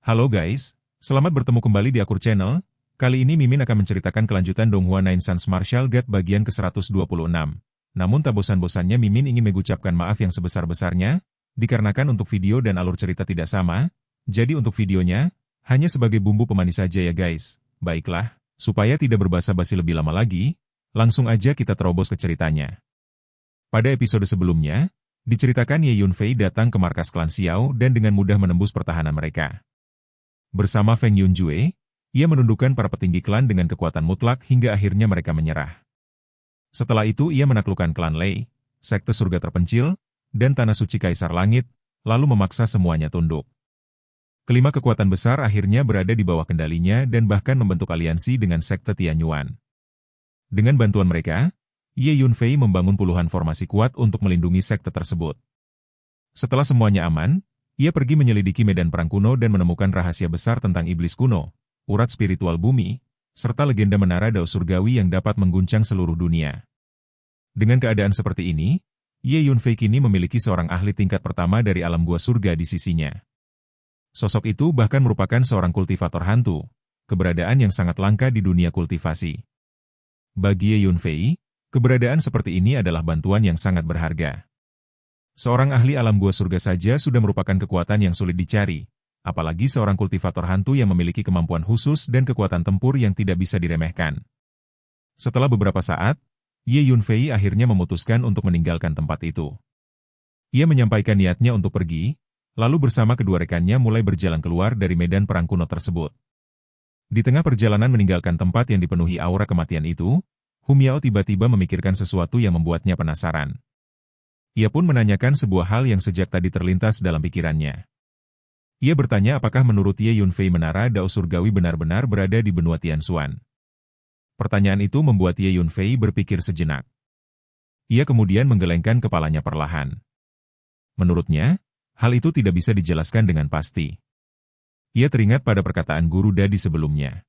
Halo guys, selamat bertemu kembali di Akur Channel. Kali ini Mimin akan menceritakan kelanjutan Donghua Nine Sons Martial God bagian ke-126. Namun tak bosan-bosannya Mimin ingin mengucapkan maaf yang sebesar-besarnya, dikarenakan untuk video dan alur cerita tidak sama, jadi untuk videonya, hanya sebagai bumbu pemanis saja ya guys. Baiklah, supaya tidak berbasa-basi lebih lama lagi, langsung aja kita terobos ke ceritanya. Pada episode sebelumnya, diceritakan Ye Yunfei datang ke markas klan Xiao dan dengan mudah menembus pertahanan mereka. Bersama Feng Yunjue, ia menundukkan para petinggi klan dengan kekuatan mutlak hingga akhirnya mereka menyerah. Setelah itu ia menaklukkan klan Lei, sekte surga terpencil, dan tanah suci Kaisar Langit, lalu memaksa semuanya tunduk. Kelima kekuatan besar akhirnya berada di bawah kendalinya dan bahkan membentuk aliansi dengan sekte Tianyuan. Dengan bantuan mereka, Ye Yunfei membangun puluhan formasi kuat untuk melindungi sekte tersebut. Setelah semuanya aman, ia pergi menyelidiki medan perang kuno dan menemukan rahasia besar tentang iblis kuno, urat spiritual bumi, serta legenda menara Dao Surgawi yang dapat mengguncang seluruh dunia. Dengan keadaan seperti ini, Ye Yunfei kini memiliki seorang ahli tingkat pertama dari alam gua surga di sisinya. Sosok itu bahkan merupakan seorang kultivator hantu, keberadaan yang sangat langka di dunia kultivasi. Bagi Ye Yunfei, keberadaan seperti ini adalah bantuan yang sangat berharga. Seorang ahli alam gua surga saja sudah merupakan kekuatan yang sulit dicari, apalagi seorang kultivator hantu yang memiliki kemampuan khusus dan kekuatan tempur yang tidak bisa diremehkan. Setelah beberapa saat, Ye Yunfei akhirnya memutuskan untuk meninggalkan tempat itu. Ia menyampaikan niatnya untuk pergi, lalu bersama kedua rekannya mulai berjalan keluar dari medan perang kuno tersebut. Di tengah perjalanan meninggalkan tempat yang dipenuhi aura kematian itu, Humiao tiba-tiba memikirkan sesuatu yang membuatnya penasaran. Ia pun menanyakan sebuah hal yang sejak tadi terlintas dalam pikirannya. Ia bertanya apakah menurut Ye Yunfei menara Dao Surgawi benar-benar berada di benua Tianshuan. Pertanyaan itu membuat Ye Yunfei berpikir sejenak. Ia kemudian menggelengkan kepalanya perlahan. Menurutnya, hal itu tidak bisa dijelaskan dengan pasti. Ia teringat pada perkataan Guru Dadi sebelumnya.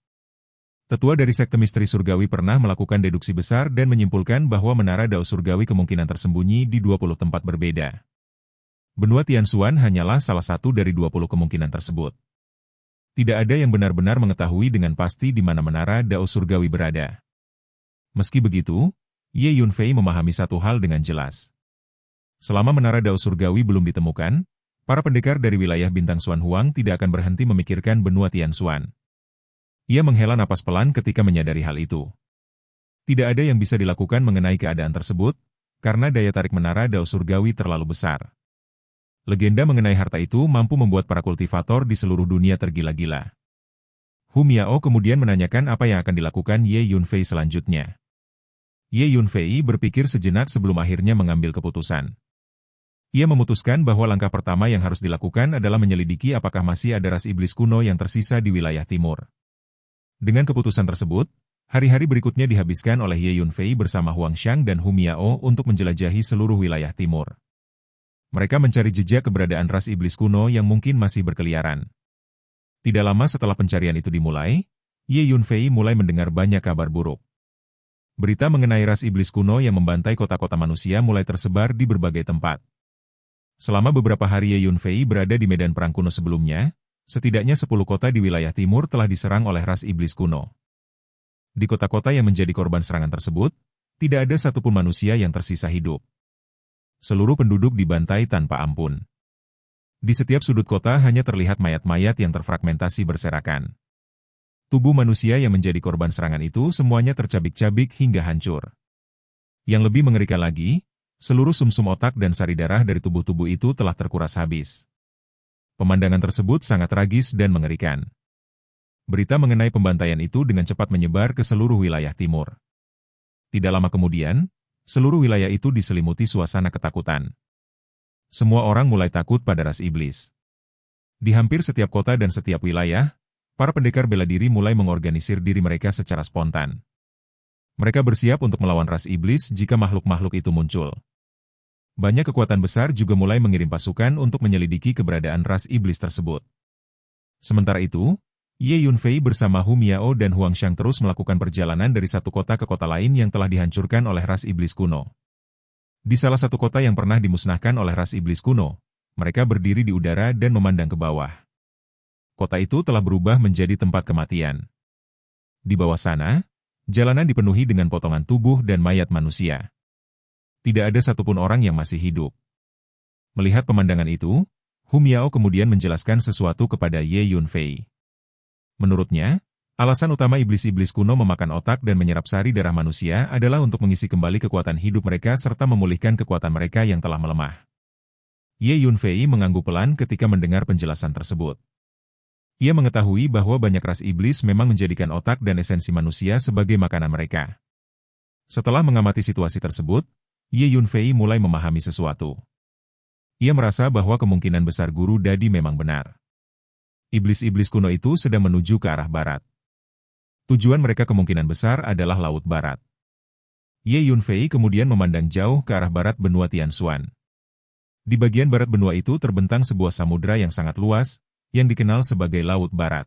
Tetua dari sekte misteri surgawi pernah melakukan deduksi besar dan menyimpulkan bahwa menara Dao Surgawi kemungkinan tersembunyi di 20 tempat berbeda. Benua Tianshuan hanyalah salah satu dari 20 kemungkinan tersebut. Tidak ada yang benar-benar mengetahui dengan pasti di mana menara Dao Surgawi berada. Meski begitu, Ye Yunfei memahami satu hal dengan jelas. Selama menara Dao Surgawi belum ditemukan, para pendekar dari wilayah Bintang Xuan Huang tidak akan berhenti memikirkan benua Tianshuan. Ia menghela napas pelan ketika menyadari hal itu. Tidak ada yang bisa dilakukan mengenai keadaan tersebut, karena daya tarik menara Dao Surgawi terlalu besar. Legenda mengenai harta itu mampu membuat para kultivator di seluruh dunia tergila-gila. Humiao kemudian menanyakan apa yang akan dilakukan Ye Yunfei selanjutnya. Ye Yunfei berpikir sejenak sebelum akhirnya mengambil keputusan. Ia memutuskan bahwa langkah pertama yang harus dilakukan adalah menyelidiki apakah masih ada ras iblis kuno yang tersisa di wilayah timur. Dengan keputusan tersebut, hari-hari berikutnya dihabiskan oleh Ye Yunfei bersama Huang Xiang dan Humiao untuk menjelajahi seluruh wilayah timur. Mereka mencari jejak keberadaan ras iblis kuno yang mungkin masih berkeliaran. Tidak lama setelah pencarian itu dimulai, Ye Yunfei mulai mendengar banyak kabar buruk. Berita mengenai ras iblis kuno yang membantai kota-kota manusia mulai tersebar di berbagai tempat. Selama beberapa hari Ye Yunfei berada di medan perang kuno sebelumnya, setidaknya 10 kota di wilayah timur telah diserang oleh ras iblis kuno. Di kota-kota yang menjadi korban serangan tersebut, tidak ada satupun manusia yang tersisa hidup. Seluruh penduduk dibantai tanpa ampun. Di setiap sudut kota hanya terlihat mayat-mayat yang terfragmentasi berserakan. Tubuh manusia yang menjadi korban serangan itu semuanya tercabik-cabik hingga hancur. Yang lebih mengerikan lagi, seluruh sumsum otak dan sari darah dari tubuh-tubuh itu telah terkuras habis. Pemandangan tersebut sangat tragis dan mengerikan. Berita mengenai pembantaian itu dengan cepat menyebar ke seluruh wilayah timur. Tidak lama kemudian, seluruh wilayah itu diselimuti suasana ketakutan. Semua orang mulai takut pada ras iblis. Di hampir setiap kota dan setiap wilayah, para pendekar bela diri mulai mengorganisir diri mereka secara spontan. Mereka bersiap untuk melawan ras iblis jika makhluk-makhluk itu muncul. Banyak kekuatan besar juga mulai mengirim pasukan untuk menyelidiki keberadaan ras iblis tersebut. Sementara itu, Ye Yunfei bersama Humiao dan Huang Xiang terus melakukan perjalanan dari satu kota ke kota lain yang telah dihancurkan oleh ras iblis kuno. Di salah satu kota yang pernah dimusnahkan oleh ras iblis kuno, mereka berdiri di udara dan memandang ke bawah. Kota itu telah berubah menjadi tempat kematian. Di bawah sana, jalanan dipenuhi dengan potongan tubuh dan mayat manusia. Tidak ada satupun orang yang masih hidup. Melihat pemandangan itu, Hu Miao kemudian menjelaskan sesuatu kepada Ye Yunfei. Menurutnya, alasan utama iblis-iblis kuno memakan otak dan menyerap sari darah manusia adalah untuk mengisi kembali kekuatan hidup mereka serta memulihkan kekuatan mereka yang telah melemah. Ye Yunfei mengangguk pelan ketika mendengar penjelasan tersebut. Ia mengetahui bahwa banyak ras iblis memang menjadikan otak dan esensi manusia sebagai makanan mereka. Setelah mengamati situasi tersebut, Ye Yunfei mulai memahami sesuatu. Ia merasa bahwa kemungkinan besar guru Dadi memang benar. Iblis-iblis kuno itu sedang menuju ke arah barat. Tujuan mereka kemungkinan besar adalah Laut Barat. Ye Yunfei kemudian memandang jauh ke arah barat benua Tianshuan. Di bagian barat benua itu terbentang sebuah samudra yang sangat luas, yang dikenal sebagai Laut Barat.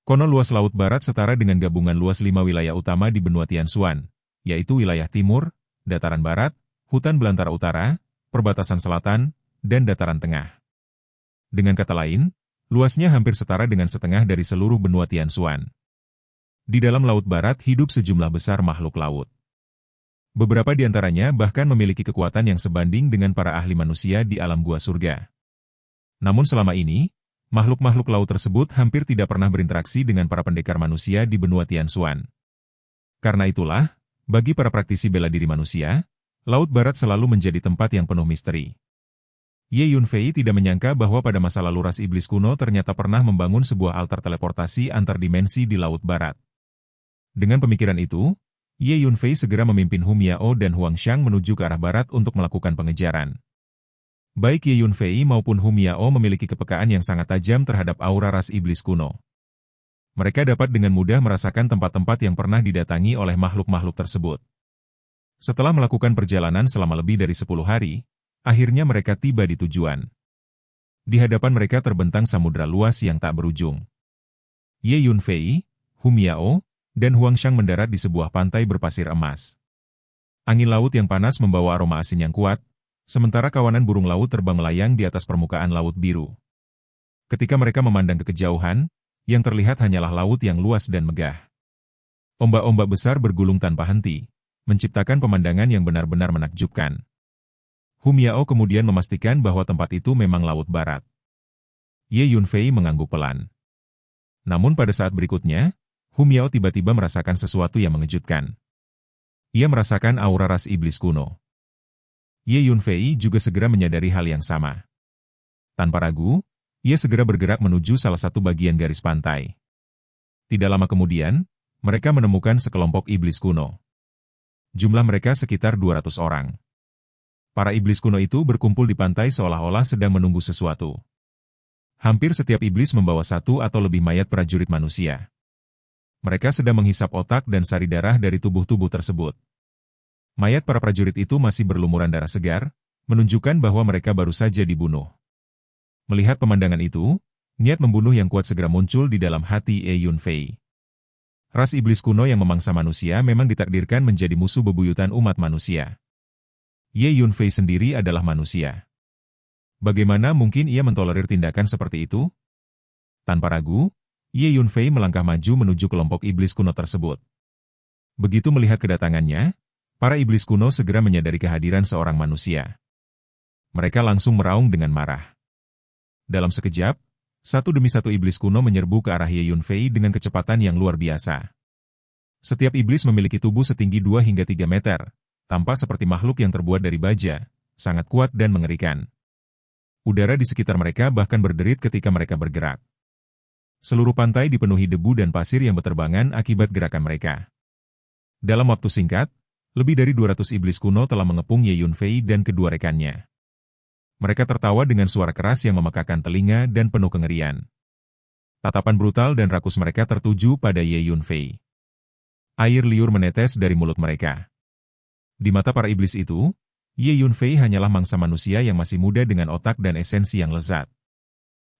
Konon luas Laut Barat setara dengan gabungan luas 5 wilayah utama di benua Tianshuan, yaitu wilayah timur, dataran barat, hutan belantara utara, perbatasan selatan, dan dataran tengah. Dengan kata lain, luasnya hampir setara dengan setengah dari seluruh benua Tianshuan. Di dalam Laut Barat hidup sejumlah besar makhluk laut. Beberapa di antaranya bahkan memiliki kekuatan yang sebanding dengan para ahli manusia di alam gua surga. Namun selama ini, makhluk-makhluk laut tersebut hampir tidak pernah berinteraksi dengan para pendekar manusia di benua Tianshuan. Karena itulah, bagi para praktisi bela diri manusia, Laut Barat selalu menjadi tempat yang penuh misteri. Ye Yunfei tidak menyangka bahwa pada masa lalu ras iblis kuno ternyata pernah membangun sebuah altar teleportasi antar dimensi di Laut Barat. Dengan pemikiran itu, Ye Yunfei segera memimpin Hu Miao dan Huang Xiang menuju ke arah barat untuk melakukan pengejaran. Baik Ye Yunfei maupun Hu Miao memiliki kepekaan yang sangat tajam terhadap aura ras iblis kuno. Mereka dapat dengan mudah merasakan tempat-tempat yang pernah didatangi oleh makhluk-makhluk tersebut. Setelah melakukan perjalanan selama lebih dari 10 hari, akhirnya mereka tiba di tujuan. Di hadapan mereka terbentang samudra luas yang tak berujung. Ye Yunfei, Hu Miao, dan Huang Xiang mendarat di sebuah pantai berpasir emas. Angin laut yang panas membawa aroma asin yang kuat, sementara kawanan burung laut terbang melayang di atas permukaan laut biru. Ketika mereka memandang ke kejauhan, yang terlihat hanyalah laut yang luas dan megah. Ombak-ombak besar bergulung tanpa henti, menciptakan pemandangan yang benar-benar menakjubkan. Hu Miao kemudian memastikan bahwa tempat itu memang Laut Barat. Ye Yunfei mengangguk pelan. Namun pada saat berikutnya, Hu Miao tiba-tiba merasakan sesuatu yang mengejutkan. Ia merasakan aura ras iblis kuno. Ye Yunfei juga segera menyadari hal yang sama. Tanpa ragu, ia segera bergerak menuju salah satu bagian garis pantai. Tidak lama kemudian, mereka menemukan sekelompok iblis kuno. Jumlah mereka sekitar 200 orang. Para iblis kuno itu berkumpul di pantai seolah-olah sedang menunggu sesuatu. Hampir setiap iblis membawa satu atau lebih mayat prajurit manusia. Mereka sedang menghisap otak dan sari darah dari tubuh-tubuh tersebut. Mayat para prajurit itu masih berlumuran darah segar, menunjukkan bahwa mereka baru saja dibunuh. Melihat pemandangan itu, niat membunuh yang kuat segera muncul di dalam hati Ye Yunfei. Ras iblis kuno yang memangsa manusia memang ditakdirkan menjadi musuh bebuyutan umat manusia. Ye Yunfei sendiri adalah manusia. Bagaimana mungkin ia mentolerir tindakan seperti itu? Tanpa ragu, Ye Yunfei melangkah maju menuju kelompok iblis kuno tersebut. Begitu melihat kedatangannya, para iblis kuno segera menyadari kehadiran seorang manusia. Mereka langsung meraung dengan marah. Dalam sekejap, satu demi satu iblis kuno menyerbu ke arah Ye Yunfei dengan kecepatan yang luar biasa. Setiap iblis memiliki tubuh setinggi 2 hingga 3 meter, tampak seperti makhluk yang terbuat dari baja, sangat kuat dan mengerikan. Udara di sekitar mereka bahkan berderit ketika mereka bergerak. Seluruh pantai dipenuhi debu dan pasir yang berterbangan akibat gerakan mereka. Dalam waktu singkat, lebih dari 200 iblis kuno telah mengepung Ye Yunfei dan kedua rekannya. Mereka tertawa dengan suara keras yang memekakan telinga dan penuh kengerian. Tatapan brutal dan rakus mereka tertuju pada Ye Yunfei. Air liur menetes dari mulut mereka. Di mata para iblis itu, Ye Yunfei hanyalah mangsa manusia yang masih muda dengan otak dan esensi yang lezat.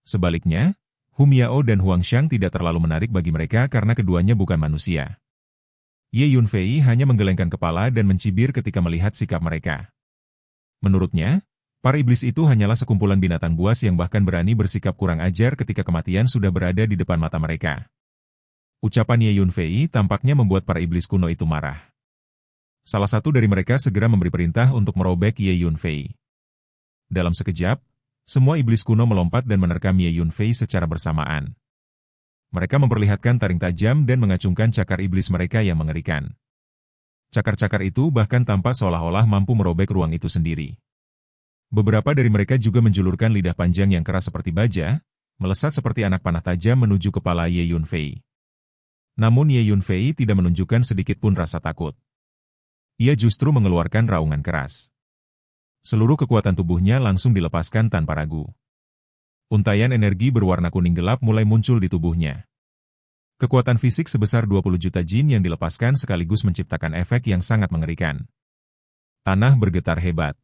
Sebaliknya, Hu Miao dan Huang Xiang tidak terlalu menarik bagi mereka karena keduanya bukan manusia. Ye Yunfei hanya menggelengkan kepala dan mencibir ketika melihat sikap mereka. Menurutnya, Para iblis itu hanyalah sekumpulan binatang buas yang bahkan berani bersikap kurang ajar ketika kematian sudah berada di depan mata mereka. Ucapan Ye Yunfei tampaknya membuat para iblis kuno itu marah. Salah satu dari mereka segera memberi perintah untuk merobek Ye Yunfei. Dalam sekejap, semua iblis kuno melompat dan menerkam Ye Yunfei secara bersamaan. Mereka memperlihatkan taring tajam dan mengacungkan cakar iblis mereka yang mengerikan. Cakar-cakar itu bahkan tampak seolah-olah mampu merobek ruang itu sendiri. Beberapa dari mereka juga menjulurkan lidah panjang yang keras seperti baja, melesat seperti anak panah tajam menuju kepala Ye Yunfei. Namun Ye Yunfei tidak menunjukkan sedikit pun rasa takut. Ia justru mengeluarkan raungan keras. Seluruh kekuatan tubuhnya langsung dilepaskan tanpa ragu. Untaian energi berwarna kuning gelap mulai muncul di tubuhnya. Kekuatan fisik sebesar 20 juta jin yang dilepaskan sekaligus menciptakan efek yang sangat mengerikan. Tanah bergetar hebat.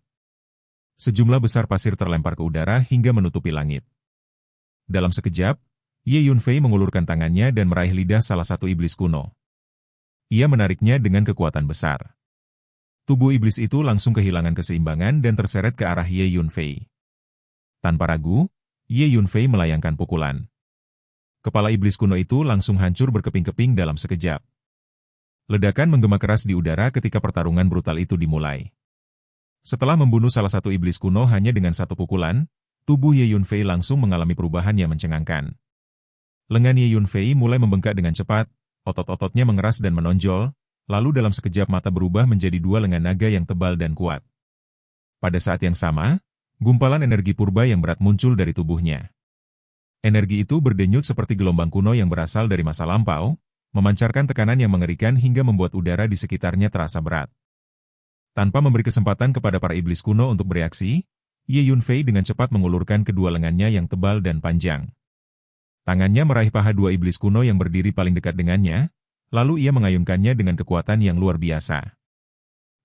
Sejumlah besar pasir terlempar ke udara hingga menutupi langit. Dalam sekejap, Ye Yunfei mengulurkan tangannya dan meraih lidah salah satu iblis kuno. Ia menariknya dengan kekuatan besar. Tubuh iblis itu langsung kehilangan keseimbangan dan terseret ke arah Ye Yunfei. Tanpa ragu, Ye Yunfei melayangkan pukulan. Kepala iblis kuno itu langsung hancur berkeping-keping dalam sekejap. Ledakan menggema keras di udara ketika pertarungan brutal itu dimulai. Setelah membunuh salah satu iblis kuno hanya dengan satu pukulan, tubuh Ye Yunfei langsung mengalami perubahan yang mencengangkan. Lengan Ye Yunfei mulai membengkak dengan cepat, otot-ototnya mengeras dan menonjol, lalu dalam sekejap mata berubah menjadi dua lengan naga yang tebal dan kuat. Pada saat yang sama, gumpalan energi purba yang berat muncul dari tubuhnya. Energi itu berdenyut seperti gelombang kuno yang berasal dari masa lampau, memancarkan tekanan yang mengerikan hingga membuat udara di sekitarnya terasa berat. Tanpa memberi kesempatan kepada para iblis kuno untuk bereaksi, Ye Yunfei dengan cepat mengulurkan kedua lengannya yang tebal dan panjang. Tangannya meraih paha dua iblis kuno yang berdiri paling dekat dengannya, lalu ia mengayunkannya dengan kekuatan yang luar biasa.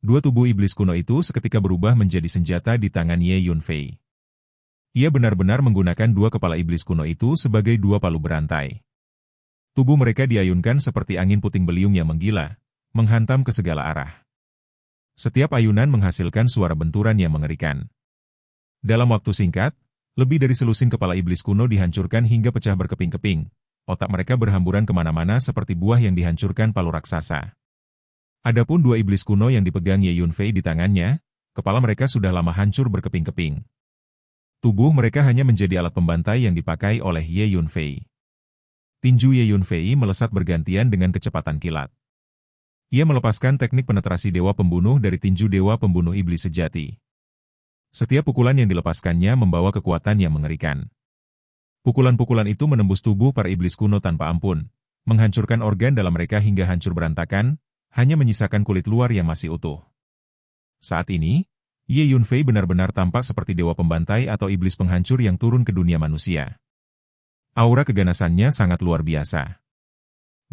Dua tubuh iblis kuno itu seketika berubah menjadi senjata di tangan Ye Yunfei. Ia benar-benar menggunakan dua kepala iblis kuno itu sebagai dua palu berantai. Tubuh mereka diayunkan seperti angin puting beliung yang menggila, menghantam ke segala arah. Setiap ayunan menghasilkan suara benturan yang mengerikan. Dalam waktu singkat, lebih dari selusin kepala iblis kuno dihancurkan hingga pecah berkeping-keping. Otak mereka berhamburan kemana-mana seperti buah yang dihancurkan palu raksasa. Adapun dua iblis kuno yang dipegang Ye Yunfei di tangannya, kepala mereka sudah lama hancur berkeping-keping. Tubuh mereka hanya menjadi alat pembantai yang dipakai oleh Ye Yunfei. Tinju Ye Yunfei melesat bergantian dengan kecepatan kilat. Ia melepaskan teknik penetrasi dewa pembunuh dari tinju dewa pembunuh iblis sejati. Setiap pukulan yang dilepaskannya membawa kekuatan yang mengerikan. Pukulan-pukulan itu menembus tubuh para iblis kuno tanpa ampun, menghancurkan organ dalam mereka hingga hancur berantakan, hanya menyisakan kulit luar yang masih utuh. Saat ini, Ye Yunfei benar-benar tampak seperti dewa pembantai atau iblis penghancur yang turun ke dunia manusia. Aura keganasannya sangat luar biasa.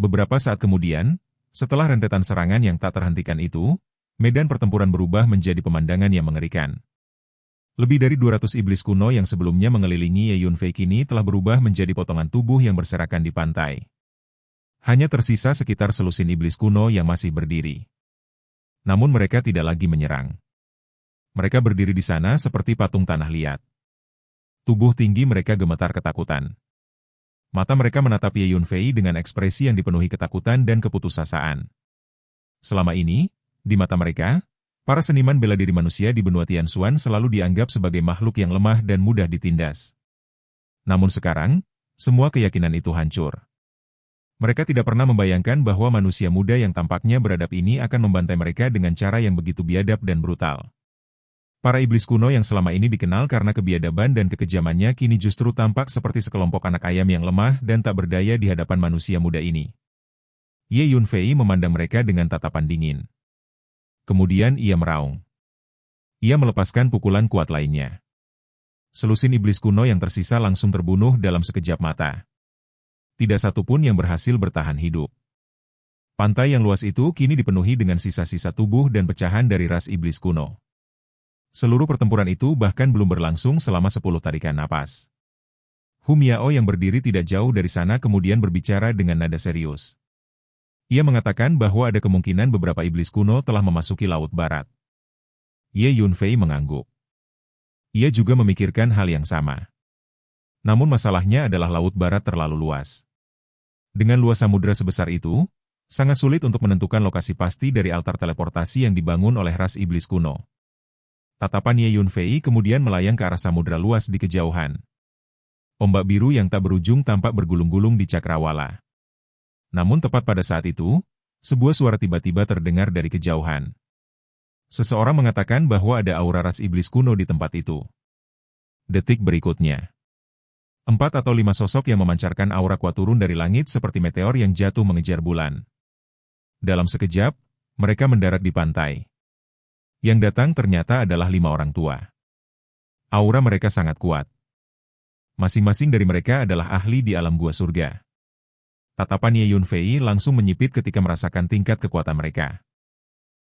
Beberapa saat kemudian, setelah rentetan serangan yang tak terhentikan itu, medan pertempuran berubah menjadi pemandangan yang mengerikan. Lebih dari 200 iblis kuno yang sebelumnya mengelilingi Ye Yunfei kini telah berubah menjadi potongan tubuh yang berserakan di pantai. Hanya tersisa sekitar selusin iblis kuno yang masih berdiri. Namun mereka tidak lagi menyerang. Mereka berdiri di sana seperti patung tanah liat. Tubuh tinggi mereka gemetar ketakutan. Mata mereka menatap Ye Yunfei dengan ekspresi yang dipenuhi ketakutan dan keputusasaan. Selama ini, di mata mereka, para seniman bela diri manusia di benua Tianxuan selalu dianggap sebagai makhluk yang lemah dan mudah ditindas. Namun sekarang, semua keyakinan itu hancur. Mereka tidak pernah membayangkan bahwa manusia muda yang tampaknya beradab ini akan membantai mereka dengan cara yang begitu biadab dan brutal. Para iblis kuno yang selama ini dikenal karena kebiadaban dan kekejamannya kini justru tampak seperti sekelompok anak ayam yang lemah dan tak berdaya di hadapan manusia muda ini. Ye Yunfei memandang mereka dengan tatapan dingin. Kemudian ia meraung. Ia melepaskan pukulan kuat lainnya. Selusin iblis kuno yang tersisa langsung terbunuh dalam sekejap mata. Tidak satu pun yang berhasil bertahan hidup. Pantai yang luas itu kini dipenuhi dengan sisa-sisa tubuh dan pecahan dari ras iblis kuno. Seluruh pertempuran itu bahkan belum berlangsung selama 10 tarikan napas. Hu Miao yang berdiri tidak jauh dari sana kemudian berbicara dengan nada serius. Ia mengatakan bahwa ada kemungkinan beberapa iblis kuno telah memasuki Laut Barat. Ye Yunfei mengangguk. Ia juga memikirkan hal yang sama. Namun masalahnya adalah Laut Barat terlalu luas. Dengan luas samudera sebesar itu, sangat sulit untuk menentukan lokasi pasti dari altar teleportasi yang dibangun oleh ras iblis kuno. Tatapan Ye Yunfei kemudian melayang ke arah samudera luas di kejauhan. Ombak biru yang tak berujung tampak bergulung-gulung di cakrawala. Namun tepat pada saat itu, sebuah suara tiba-tiba terdengar dari kejauhan. Seseorang mengatakan bahwa ada aura ras iblis kuno di tempat itu. Detik berikutnya, 4 atau 5 sosok yang memancarkan aura kuat turun dari langit seperti meteor yang jatuh mengejar bulan. Dalam sekejap, mereka mendarat di pantai. Yang datang ternyata adalah 5 orang tua. Aura mereka sangat kuat. Masing-masing dari mereka adalah ahli di alam gua surga. Tatapan Ye Yunfei langsung menyipit ketika merasakan tingkat kekuatan mereka.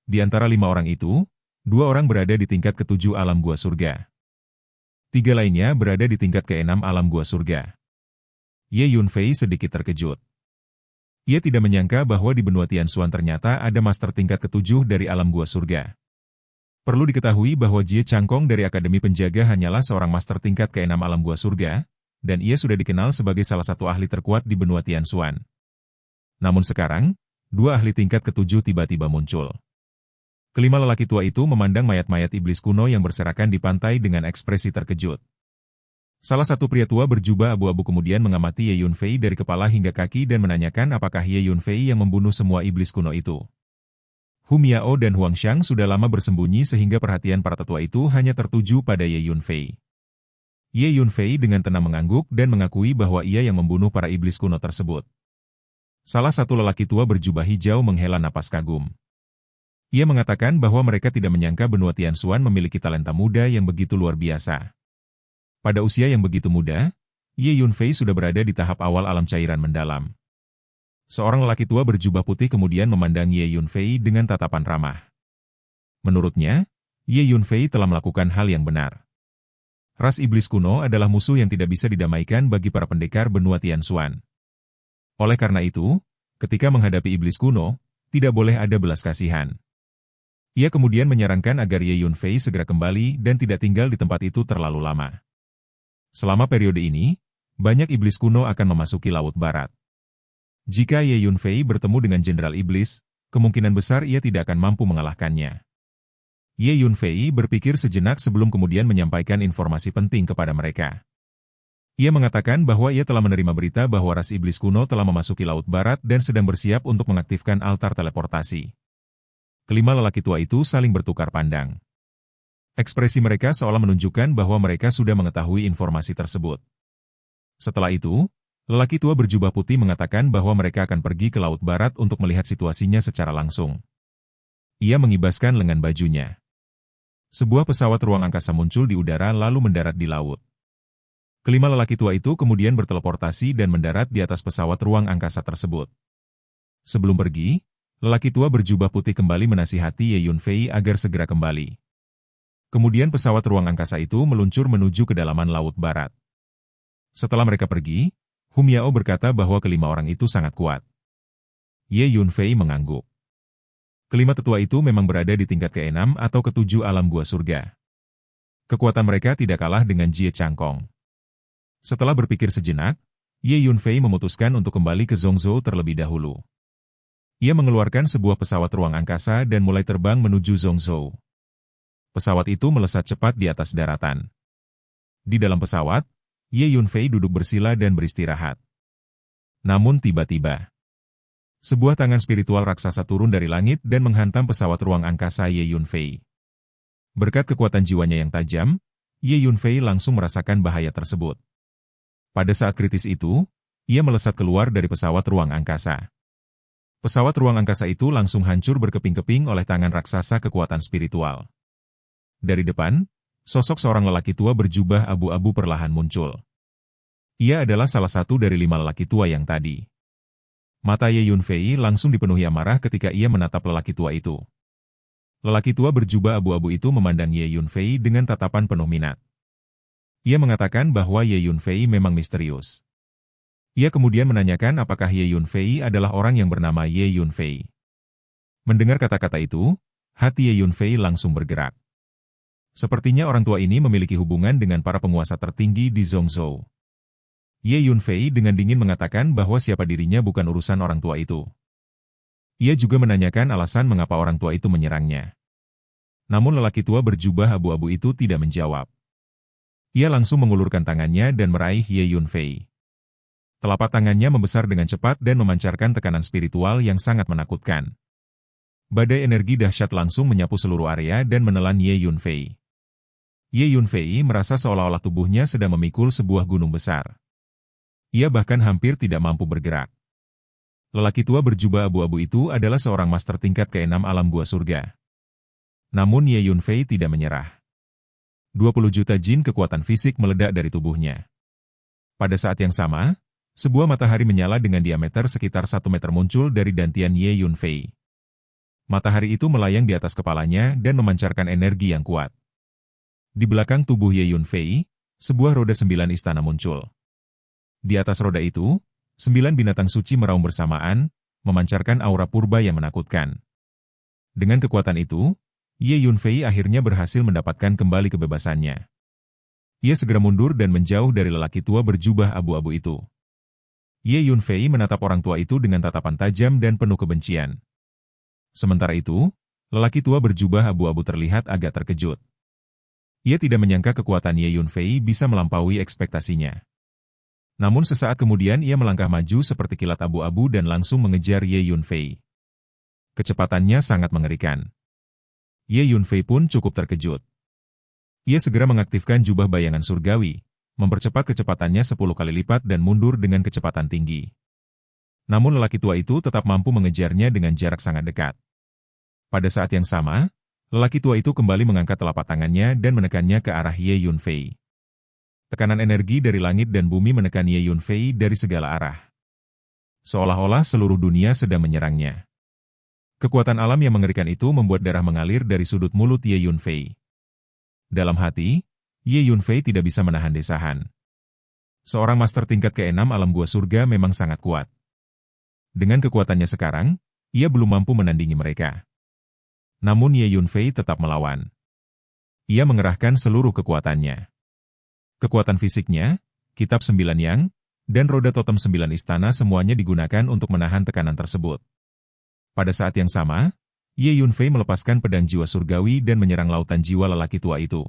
Di antara 5 orang itu, 2 orang berada di tingkat ke-7 alam gua surga. 3 lainnya berada di tingkat ke-6 alam gua surga. Ye Yunfei sedikit terkejut. Ia tidak menyangka bahwa di benua Tianxuan ternyata ada master tingkat ke-7 dari alam gua surga. Perlu diketahui bahwa Jie Changkong dari Akademi Penjaga hanyalah seorang master tingkat ke-6 alam gua surga, dan ia sudah dikenal sebagai salah satu ahli terkuat di benua Tianxuan. Namun sekarang, 2 ahli tingkat ke-7 tiba-tiba muncul. Kelima lelaki tua itu memandang mayat-mayat iblis kuno yang berserakan di pantai dengan ekspresi terkejut. Salah satu pria tua berjubah abu-abu kemudian mengamati Ye Yunfei dari kepala hingga kaki dan menanyakan apakah Ye Yunfei yang membunuh semua iblis kuno itu. Hu Miao dan Huang Xiang sudah lama bersembunyi sehingga perhatian para tetua itu hanya tertuju pada Ye Yunfei. Ye Yunfei dengan tenang mengangguk dan mengakui bahwa ia yang membunuh para iblis kuno tersebut. Salah satu lelaki tua berjubah hijau menghela napas kagum. Ia mengatakan bahwa mereka tidak menyangka benua Tianxuan memiliki talenta muda yang begitu luar biasa. Pada usia yang begitu muda, Ye Yunfei sudah berada di tahap awal alam cairan mendalam. Seorang lelaki tua berjubah putih kemudian memandang Ye Yunfei dengan tatapan ramah. Menurutnya, Ye Yunfei telah melakukan hal yang benar. Ras iblis kuno adalah musuh yang tidak bisa didamaikan bagi para pendekar benua Tianxuan. Oleh karena itu, ketika menghadapi iblis kuno, tidak boleh ada belas kasihan. Ia kemudian menyarankan agar Ye Yunfei segera kembali dan tidak tinggal di tempat itu terlalu lama. Selama periode ini, banyak iblis kuno akan memasuki Laut Barat. Jika Ye Yunfei bertemu dengan Jenderal Iblis, kemungkinan besar ia tidak akan mampu mengalahkannya. Ye Yunfei berpikir sejenak sebelum kemudian menyampaikan informasi penting kepada mereka. Ia mengatakan bahwa ia telah menerima berita bahwa ras iblis kuno telah memasuki Laut Barat dan sedang bersiap untuk mengaktifkan altar teleportasi. Kelima lelaki tua itu saling bertukar pandang. Ekspresi mereka seolah menunjukkan bahwa mereka sudah mengetahui informasi tersebut. Setelah itu, lelaki tua berjubah putih mengatakan bahwa mereka akan pergi ke Laut Barat untuk melihat situasinya secara langsung. Ia mengibaskan lengan bajunya. Sebuah pesawat ruang angkasa muncul di udara lalu mendarat di laut. Kelima lelaki tua itu kemudian berteleportasi dan mendarat di atas pesawat ruang angkasa tersebut. Sebelum pergi, lelaki tua berjubah putih kembali menasihati Ye Yunfei agar segera kembali. Kemudian pesawat ruang angkasa itu meluncur menuju kedalaman Laut Barat. Setelah mereka pergi, Hu Miao berkata bahwa kelima orang itu sangat kuat. Ye Yunfei mengangguk. Kelima tetua itu memang berada di tingkat ke-6 atau ke-7 alam gua surga. Kekuatan mereka tidak kalah dengan Jie Changkong. Setelah berpikir sejenak, Ye Yunfei memutuskan untuk kembali ke Zhongzhou terlebih dahulu. Ia mengeluarkan sebuah pesawat ruang angkasa dan mulai terbang menuju Zhongzhou. Pesawat itu melesat cepat di atas daratan. Di dalam pesawat, Ye Yunfei duduk bersila dan beristirahat. Namun tiba-tiba, sebuah tangan spiritual raksasa turun dari langit dan menghantam pesawat ruang angkasa Ye Yunfei. Berkat kekuatan jiwanya yang tajam, Ye Yunfei langsung merasakan bahaya tersebut. Pada saat kritis itu, ia melesat keluar dari pesawat ruang angkasa. Pesawat ruang angkasa itu langsung hancur berkeping-keping oleh tangan raksasa kekuatan spiritual. Dari depan, sosok seorang lelaki tua berjubah abu-abu perlahan muncul. Ia adalah salah satu dari 5 lelaki tua yang tadi. Mata Ye Yunfei langsung dipenuhi amarah ketika ia menatap lelaki tua itu. Lelaki tua berjubah abu-abu itu memandang Ye Yunfei dengan tatapan penuh minat. Ia mengatakan bahwa Ye Yunfei memang misterius. Ia kemudian menanyakan apakah Ye Yunfei adalah orang yang bernama Ye Yunfei. Mendengar kata-kata itu, hati Ye Yunfei langsung bergerak. Sepertinya orang tua ini memiliki hubungan dengan para penguasa tertinggi di Zhongzhou. Ye Yunfei dengan dingin mengatakan bahwa siapa dirinya bukan urusan orang tua itu. Ia juga menanyakan alasan mengapa orang tua itu menyerangnya. Namun lelaki tua berjubah abu-abu itu tidak menjawab. Ia langsung mengulurkan tangannya dan meraih Ye Yunfei. Telapak tangannya membesar dengan cepat dan memancarkan tekanan spiritual yang sangat menakutkan. Badai energi dahsyat langsung menyapu seluruh area dan menelan Ye Yunfei. Ye Yunfei merasa seolah-olah tubuhnya sedang memikul sebuah gunung besar. Ia bahkan hampir tidak mampu bergerak. Lelaki tua berjubah abu-abu itu adalah seorang master tingkat ke-6 alam gua surga. Namun Ye Yunfei tidak menyerah. 20 juta jin kekuatan fisik meledak dari tubuhnya. Pada saat yang sama, sebuah matahari menyala dengan diameter sekitar 1 meter muncul dari dantian Ye Yunfei. Matahari itu melayang di atas kepalanya dan memancarkan energi yang kuat. Di belakang tubuh Ye Yunfei, sebuah roda 9 istana muncul. Di atas roda itu, 9 binatang suci meraung bersamaan, memancarkan aura purba yang menakutkan. Dengan kekuatan itu, Ye Yunfei akhirnya berhasil mendapatkan kembali kebebasannya. Ia segera mundur dan menjauh dari lelaki tua berjubah abu-abu itu. Ye Yunfei menatap orang tua itu dengan tatapan tajam dan penuh kebencian. Sementara itu, lelaki tua berjubah abu-abu terlihat agak terkejut. Ia tidak menyangka kekuatan Ye Yunfei bisa melampaui ekspektasinya. Namun sesaat kemudian ia melangkah maju seperti kilat abu-abu dan langsung mengejar Ye Yunfei. Kecepatannya sangat mengerikan. Ye Yunfei pun cukup terkejut. Ia segera mengaktifkan jubah bayangan surgawi, mempercepat kecepatannya 10 kali lipat dan mundur dengan kecepatan tinggi. Namun lelaki tua itu tetap mampu mengejarnya dengan jarak sangat dekat. Pada saat yang sama, lelaki tua itu kembali mengangkat telapak tangannya dan menekannya ke arah Ye Yunfei. Tekanan energi dari langit dan bumi menekan Ye Yunfei dari segala arah. Seolah-olah seluruh dunia sedang menyerangnya. Kekuatan alam yang mengerikan itu membuat darah mengalir dari sudut mulut Ye Yunfei. Dalam hati, Ye Yunfei tidak bisa menahan desahan. Seorang master tingkat ke-6 alam gua surga memang sangat kuat. Dengan kekuatannya sekarang, ia belum mampu menandingi mereka. Namun Ye Yunfei tetap melawan. Ia mengerahkan seluruh kekuatannya. Kekuatan fisiknya, kitab 9 yang, dan roda totem 9 istana semuanya digunakan untuk menahan tekanan tersebut. Pada saat yang sama, Ye Yunfei melepaskan pedang jiwa surgawi dan menyerang lautan jiwa lelaki tua itu.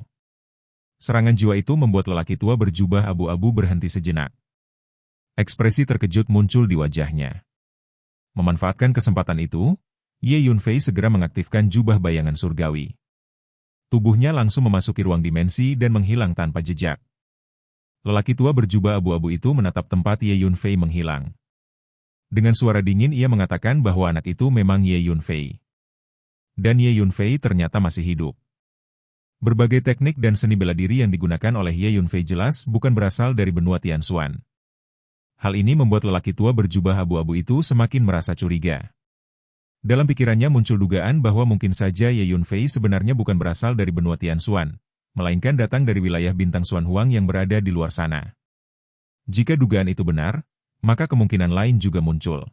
Serangan jiwa itu membuat lelaki tua berjubah abu-abu berhenti sejenak. Ekspresi terkejut muncul di wajahnya. Memanfaatkan kesempatan itu, Ye Yunfei segera mengaktifkan jubah bayangan surgawi. Tubuhnya langsung memasuki ruang dimensi dan menghilang tanpa jejak. Lelaki tua berjubah abu-abu itu menatap tempat Ye Yunfei menghilang. Dengan suara dingin ia mengatakan bahwa anak itu memang Ye Yunfei. Dan Ye Yunfei ternyata masih hidup. Berbagai teknik dan seni bela diri yang digunakan oleh Ye Yunfei jelas bukan berasal dari benua Tianxuan. Hal ini membuat lelaki tua berjubah abu-abu itu semakin merasa curiga. Dalam pikirannya muncul dugaan bahwa mungkin saja Ye Yunfei sebenarnya bukan berasal dari benua Tianxuan, melainkan datang dari wilayah bintang Xuan Huang yang berada di luar sana. Jika dugaan itu benar, maka kemungkinan lain juga muncul.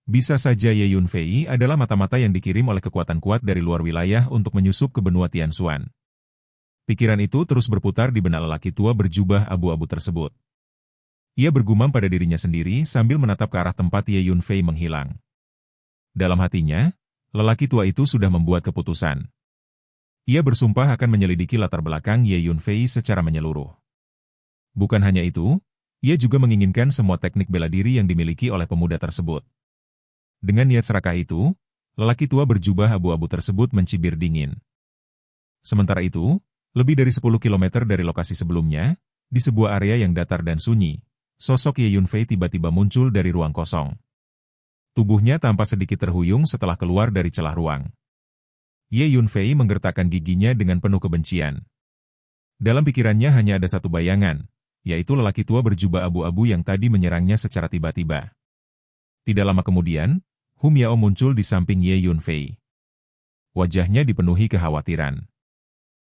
Bisa saja Ye Yunfei adalah mata-mata yang dikirim oleh kekuatan kuat dari luar wilayah untuk menyusup ke benua Tianxuan. Pikiran itu terus berputar di benak lelaki tua berjubah abu-abu tersebut. Ia bergumam pada dirinya sendiri sambil menatap ke arah tempat Ye Yunfei menghilang. Dalam hatinya, lelaki tua itu sudah membuat keputusan. Ia bersumpah akan menyelidiki latar belakang Ye Yunfei secara menyeluruh. Bukan hanya itu, ia juga menginginkan semua teknik bela diri yang dimiliki oleh pemuda tersebut. Dengan niat serakah itu, lelaki tua berjubah abu-abu tersebut mencibir dingin. Sementara itu, lebih dari 10 km dari lokasi sebelumnya, di sebuah area yang datar dan sunyi, sosok Ye Yunfei tiba-tiba muncul dari ruang kosong. Tubuhnya tampak sedikit terhuyung setelah keluar dari celah ruang. Ye Yunfei menggertakkan giginya dengan penuh kebencian. Dalam pikirannya hanya ada satu bayangan, yaitu lelaki tua berjubah abu-abu yang tadi menyerangnya secara tiba-tiba. Tidak lama kemudian, Hum Yao muncul di samping Ye Yunfei. Wajahnya dipenuhi kekhawatiran.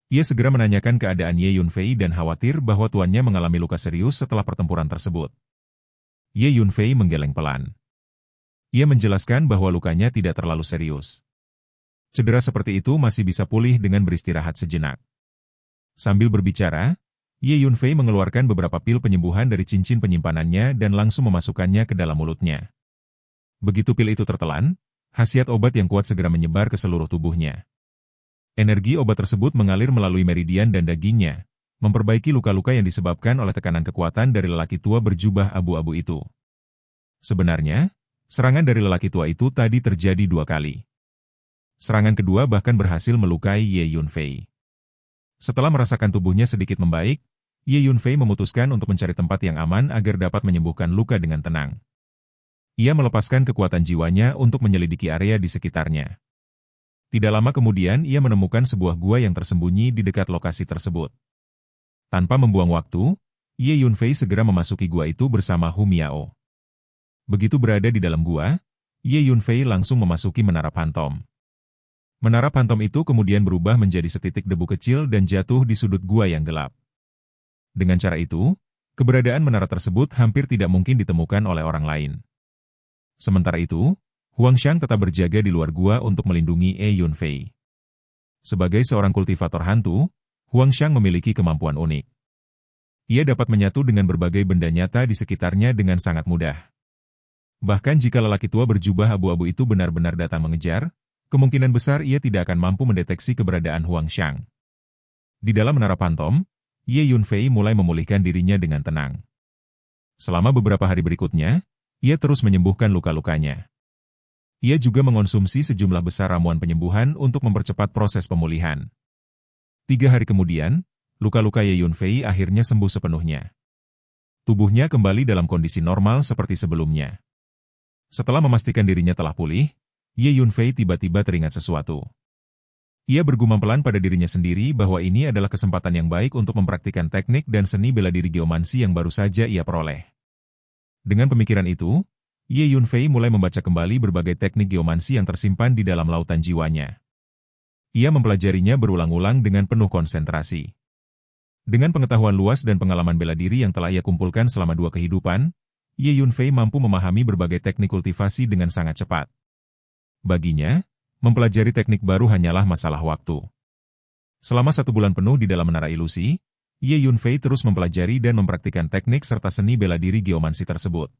Ia segera menanyakan keadaan Ye Yunfei dan khawatir bahwa tuannya mengalami luka serius setelah pertempuran tersebut. Ye Yunfei menggeleng pelan. Ia menjelaskan bahwa lukanya tidak terlalu serius. Cedera seperti itu masih bisa pulih dengan beristirahat sejenak. Sambil berbicara, Ye Yunfei mengeluarkan beberapa pil penyembuhan dari cincin penyimpanannya dan langsung memasukkannya ke dalam mulutnya. Begitu pil itu tertelan, khasiat obat yang kuat segera menyebar ke seluruh tubuhnya. Energi obat tersebut mengalir melalui meridian dan dagingnya, memperbaiki luka-luka yang disebabkan oleh tekanan kekuatan dari lelaki tua berjubah abu-abu itu. Sebenarnya, serangan dari lelaki tua itu tadi terjadi 2 kali. Serangan kedua bahkan berhasil melukai Ye Yunfei. Setelah merasakan tubuhnya sedikit membaik, Ye Yunfei memutuskan untuk mencari tempat yang aman agar dapat menyembuhkan luka dengan tenang. Ia melepaskan kekuatan jiwanya untuk menyelidiki area di sekitarnya. Tidak lama kemudian ia menemukan sebuah gua yang tersembunyi di dekat lokasi tersebut. Tanpa membuang waktu, Ye Yunfei segera memasuki gua itu bersama Hu Miao. Begitu berada di dalam gua, Ye Yunfei langsung memasuki menara pantom. Menara pantom itu kemudian berubah menjadi setitik debu kecil dan jatuh di sudut gua yang gelap. Dengan cara itu, keberadaan menara tersebut hampir tidak mungkin ditemukan oleh orang lain. Sementara itu, Huangxiang tetap berjaga di luar gua untuk melindungi Ye Yunfei. Sebagai seorang kultivator hantu, Huangxiang memiliki kemampuan unik. Ia dapat menyatu dengan berbagai benda nyata di sekitarnya dengan sangat mudah. Bahkan jika lelaki tua berjubah abu-abu itu benar-benar datang mengejar, kemungkinan besar ia tidak akan mampu mendeteksi keberadaan Huangxiang. Di dalam menara pantom, Ye Yunfei mulai memulihkan dirinya dengan tenang. Selama beberapa hari berikutnya, ia terus menyembuhkan luka-lukanya. Ia juga mengonsumsi sejumlah besar ramuan penyembuhan untuk mempercepat proses pemulihan. 3 hari kemudian, luka-luka Ye Yunfei akhirnya sembuh sepenuhnya. Tubuhnya kembali dalam kondisi normal seperti sebelumnya. Setelah memastikan dirinya telah pulih, Ye Yunfei tiba-tiba teringat sesuatu. Ia bergumam pelan pada dirinya sendiri bahwa ini adalah kesempatan yang baik untuk mempraktikkan teknik dan seni bela diri geomansi yang baru saja ia peroleh. Dengan pemikiran itu, Ye Yunfei mulai membaca kembali berbagai teknik geomansi yang tersimpan di dalam lautan jiwanya. Ia mempelajarinya berulang-ulang dengan penuh konsentrasi. Dengan pengetahuan luas dan pengalaman bela diri yang telah ia kumpulkan selama 2 kehidupan, Ye Yunfei mampu memahami berbagai teknik kultivasi dengan sangat cepat. Baginya, mempelajari teknik baru hanyalah masalah waktu. Selama 1 bulan penuh di dalam menara ilusi, Ye Yunfei terus mempelajari dan mempraktikkan teknik serta seni bela diri geomansi tersebut.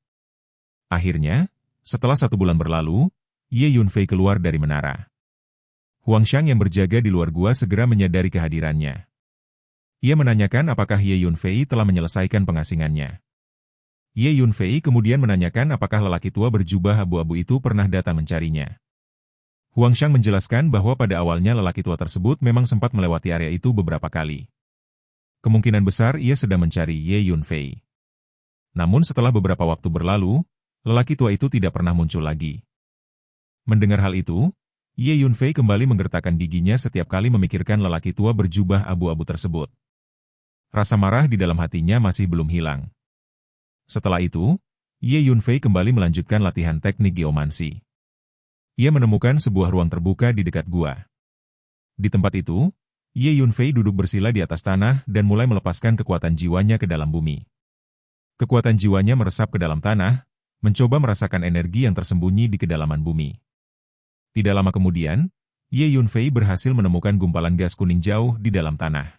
Akhirnya, setelah 1 bulan berlalu, Ye Yunfei keluar dari menara. Huangxiang yang berjaga di luar gua segera menyadari kehadirannya. Ia menanyakan apakah Ye Yunfei telah menyelesaikan pengasingannya. Ye Yunfei kemudian menanyakan apakah lelaki tua berjubah abu-abu itu pernah datang mencarinya. Huangxiang menjelaskan bahwa pada awalnya lelaki tua tersebut memang sempat melewati area itu beberapa kali. Kemungkinan besar ia sedang mencari Ye Yunfei. Namun setelah beberapa waktu berlalu, lelaki tua itu tidak pernah muncul lagi. Mendengar hal itu, Ye Yunfei kembali menggertakkan giginya setiap kali memikirkan lelaki tua berjubah abu-abu tersebut. Rasa marah di dalam hatinya masih belum hilang. Setelah itu, Ye Yunfei kembali melanjutkan latihan teknik geomansi. Ia menemukan sebuah ruang terbuka di dekat gua. Di tempat itu, Ye Yunfei duduk bersila di atas tanah dan mulai melepaskan kekuatan jiwanya ke dalam bumi. Kekuatan jiwanya meresap ke dalam tanah, mencoba merasakan energi yang tersembunyi di kedalaman bumi. Tidak lama kemudian, Ye Yunfei berhasil menemukan gumpalan gas kuning jauh di dalam tanah.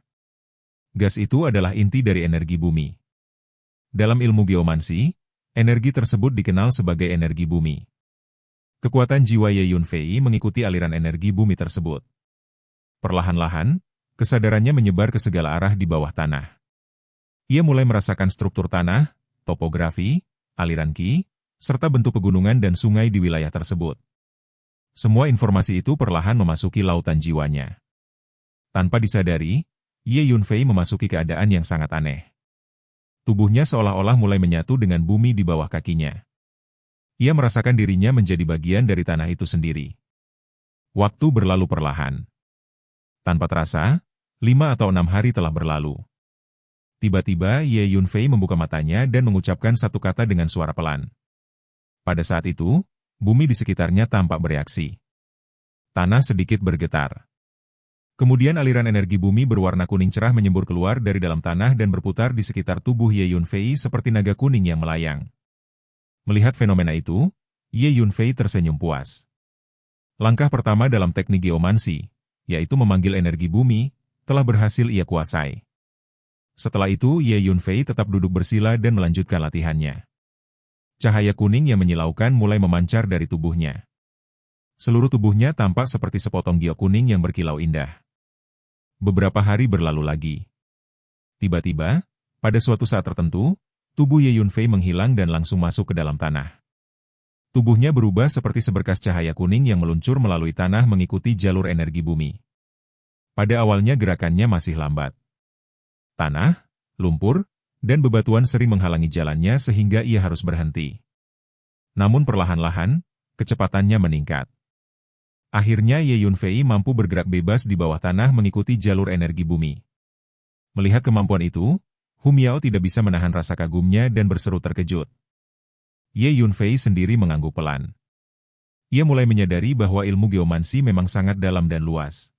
Gas itu adalah inti dari energi bumi. Dalam ilmu geomansi, energi tersebut dikenal sebagai energi bumi. Kekuatan jiwa Ye Yunfei mengikuti aliran energi bumi tersebut. Perlahan-lahan, kesadarannya menyebar ke segala arah di bawah tanah. Ia mulai merasakan struktur tanah, topografi, aliran ki, serta bentuk pegunungan dan sungai di wilayah tersebut. Semua informasi itu perlahan memasuki lautan jiwanya. Tanpa disadari, Ye Yunfei memasuki keadaan yang sangat aneh. Tubuhnya seolah-olah mulai menyatu dengan bumi di bawah kakinya. Ia merasakan dirinya menjadi bagian dari tanah itu sendiri. Waktu berlalu perlahan. Tanpa terasa, 5 atau 6 hari telah berlalu. Tiba-tiba Ye Yunfei membuka matanya dan mengucapkan satu kata dengan suara pelan. Pada saat itu, bumi di sekitarnya tampak bereaksi. Tanah sedikit bergetar. Kemudian aliran energi bumi berwarna kuning cerah menyembur keluar dari dalam tanah dan berputar di sekitar tubuh Ye Yunfei seperti naga kuning yang melayang. Melihat fenomena itu, Ye Yunfei tersenyum puas. Langkah pertama dalam teknik geomansi, yaitu memanggil energi bumi, telah berhasil ia kuasai. Setelah itu Ye Yunfei tetap duduk bersila dan melanjutkan latihannya. Cahaya kuning yang menyilaukan mulai memancar dari tubuhnya. Seluruh tubuhnya tampak seperti sepotong giok kuning yang berkilau indah. Beberapa hari berlalu lagi. Tiba-tiba, pada suatu saat tertentu, tubuh Ye Yunfei menghilang dan langsung masuk ke dalam tanah. Tubuhnya berubah seperti seberkas cahaya kuning yang meluncur melalui tanah mengikuti jalur energi bumi. Pada awalnya gerakannya masih lambat. Tanah, lumpur, dan bebatuan sering menghalangi jalannya sehingga ia harus berhenti. Namun perlahan-lahan, kecepatannya meningkat. Akhirnya Ye Yunfei mampu bergerak bebas di bawah tanah mengikuti jalur energi bumi. Melihat kemampuan itu, Hu Miao tidak bisa menahan rasa kagumnya dan berseru terkejut. Ye Yunfei sendiri mengangguk pelan. Ia mulai menyadari bahwa ilmu geomansi memang sangat dalam dan luas.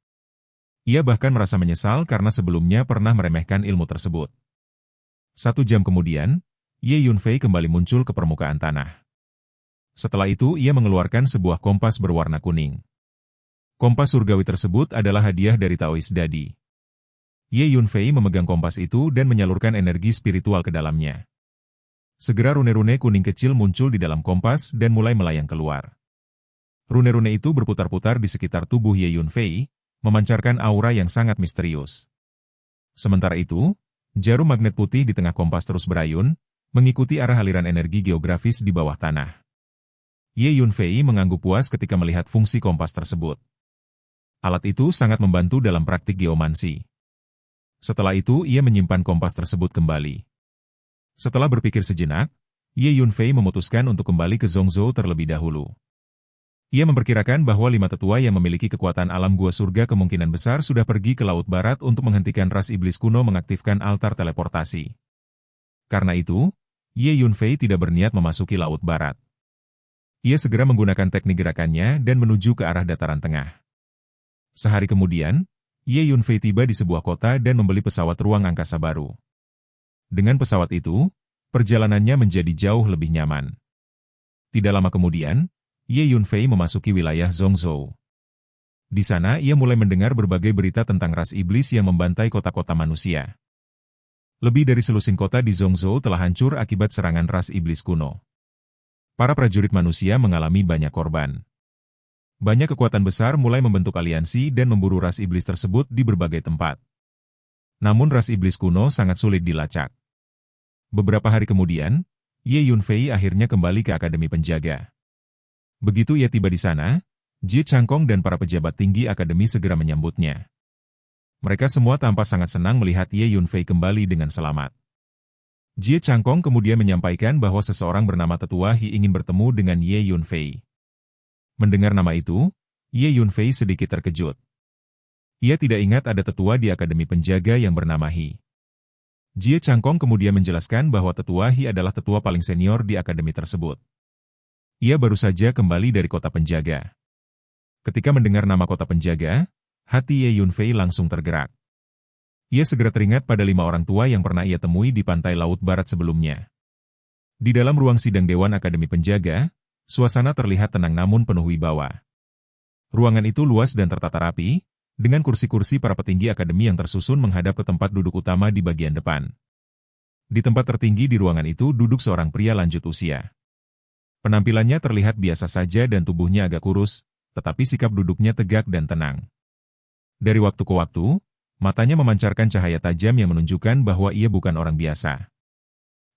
Ia bahkan merasa menyesal karena sebelumnya pernah meremehkan ilmu tersebut. 1 jam kemudian, Ye Yunfei kembali muncul ke permukaan tanah. Setelah itu ia mengeluarkan sebuah kompas berwarna kuning. Kompas surgawi tersebut adalah hadiah dari Taoist Dadi. Ye Yunfei memegang kompas itu dan menyalurkan energi spiritual ke dalamnya. Segera rune-rune kuning kecil muncul di dalam kompas dan mulai melayang keluar. Rune-rune itu berputar-putar di sekitar tubuh Ye Yunfei, memancarkan aura yang sangat misterius. Sementara itu, jarum magnet putih di tengah kompas terus berayun, mengikuti arah aliran energi geografis di bawah tanah. Ye Yunfei mengangguk puas ketika melihat fungsi kompas tersebut. Alat itu sangat membantu dalam praktik geomansi. Setelah itu ia menyimpan kompas tersebut kembali. Setelah berpikir sejenak, Ye Yunfei memutuskan untuk kembali ke Zhongzhou terlebih dahulu. Ia memperkirakan bahwa 5 tetua yang memiliki kekuatan alam gua surga kemungkinan besar sudah pergi ke Laut Barat untuk menghentikan ras iblis kuno mengaktifkan altar teleportasi. Karena itu, Ye Yunfei tidak berniat memasuki Laut Barat. Ia segera menggunakan teknik gerakannya dan menuju ke arah dataran tengah. Sehari kemudian, Ye Yunfei tiba di sebuah kota dan membeli pesawat ruang angkasa baru. Dengan pesawat itu, perjalanannya menjadi jauh lebih nyaman. Tidak lama kemudian, Ye Yunfei memasuki wilayah Zhongzhou. Di sana ia mulai mendengar berbagai berita tentang ras iblis yang membantai kota-kota manusia. Lebih dari selusin kota di Zhongzhou telah hancur akibat serangan ras iblis kuno. Para prajurit manusia mengalami banyak korban. Banyak kekuatan besar mulai membentuk aliansi dan memburu ras iblis tersebut di berbagai tempat. Namun ras iblis kuno sangat sulit dilacak. Beberapa hari kemudian, Ye Yunfei akhirnya kembali ke Akademi Penjaga. Begitu ia tiba di sana, Jie Changkong dan para pejabat tinggi Akademi segera menyambutnya. Mereka semua tampak sangat senang melihat Ye Yunfei kembali dengan selamat. Jie Changkong kemudian menyampaikan bahwa seseorang bernama Tetua He ingin bertemu dengan Ye Yunfei. Mendengar nama itu, Ye Yunfei sedikit terkejut. Ia tidak ingat ada tetua di Akademi Penjaga yang bernama He. Jie Changkong kemudian menjelaskan bahwa Tetua He adalah tetua paling senior di akademi tersebut. Ia baru saja kembali dari kota penjaga. Ketika mendengar nama kota penjaga, hati Ye Yunfei langsung tergerak. Ia segera teringat pada 5 orang tua yang pernah ia temui di pantai Laut Barat sebelumnya. Di dalam ruang sidang Dewan Akademi Penjaga, suasana terlihat tenang namun penuh wibawa. Ruangan itu luas dan tertata rapi, dengan kursi-kursi para petinggi akademi yang tersusun menghadap ke tempat duduk utama di bagian depan. Di tempat tertinggi di ruangan itu duduk seorang pria lanjut usia. Penampilannya terlihat biasa saja dan tubuhnya agak kurus, tetapi sikap duduknya tegak dan tenang. Dari waktu ke waktu, matanya memancarkan cahaya tajam yang menunjukkan bahwa ia bukan orang biasa.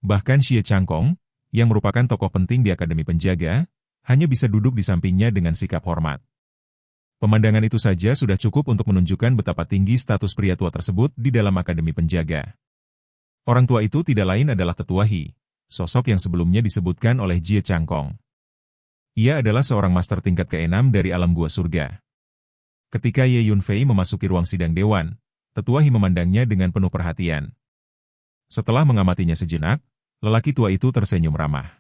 Bahkan Xie Changkong, yang merupakan tokoh penting di Akademi Penjaga, hanya bisa duduk di sampingnya dengan sikap hormat. Pemandangan itu saja sudah cukup untuk menunjukkan betapa tinggi status pria tua tersebut di dalam Akademi Penjaga. Orang tua itu tidak lain adalah Tetua He, sosok yang sebelumnya disebutkan oleh Jie Changkong. Ia adalah seorang master tingkat ke-6 dari alam gua surga. Ketika Ye Yunfei memasuki ruang sidang dewan, Tetua He memandangnya dengan penuh perhatian. Setelah mengamatinya sejenak, lelaki tua itu tersenyum ramah.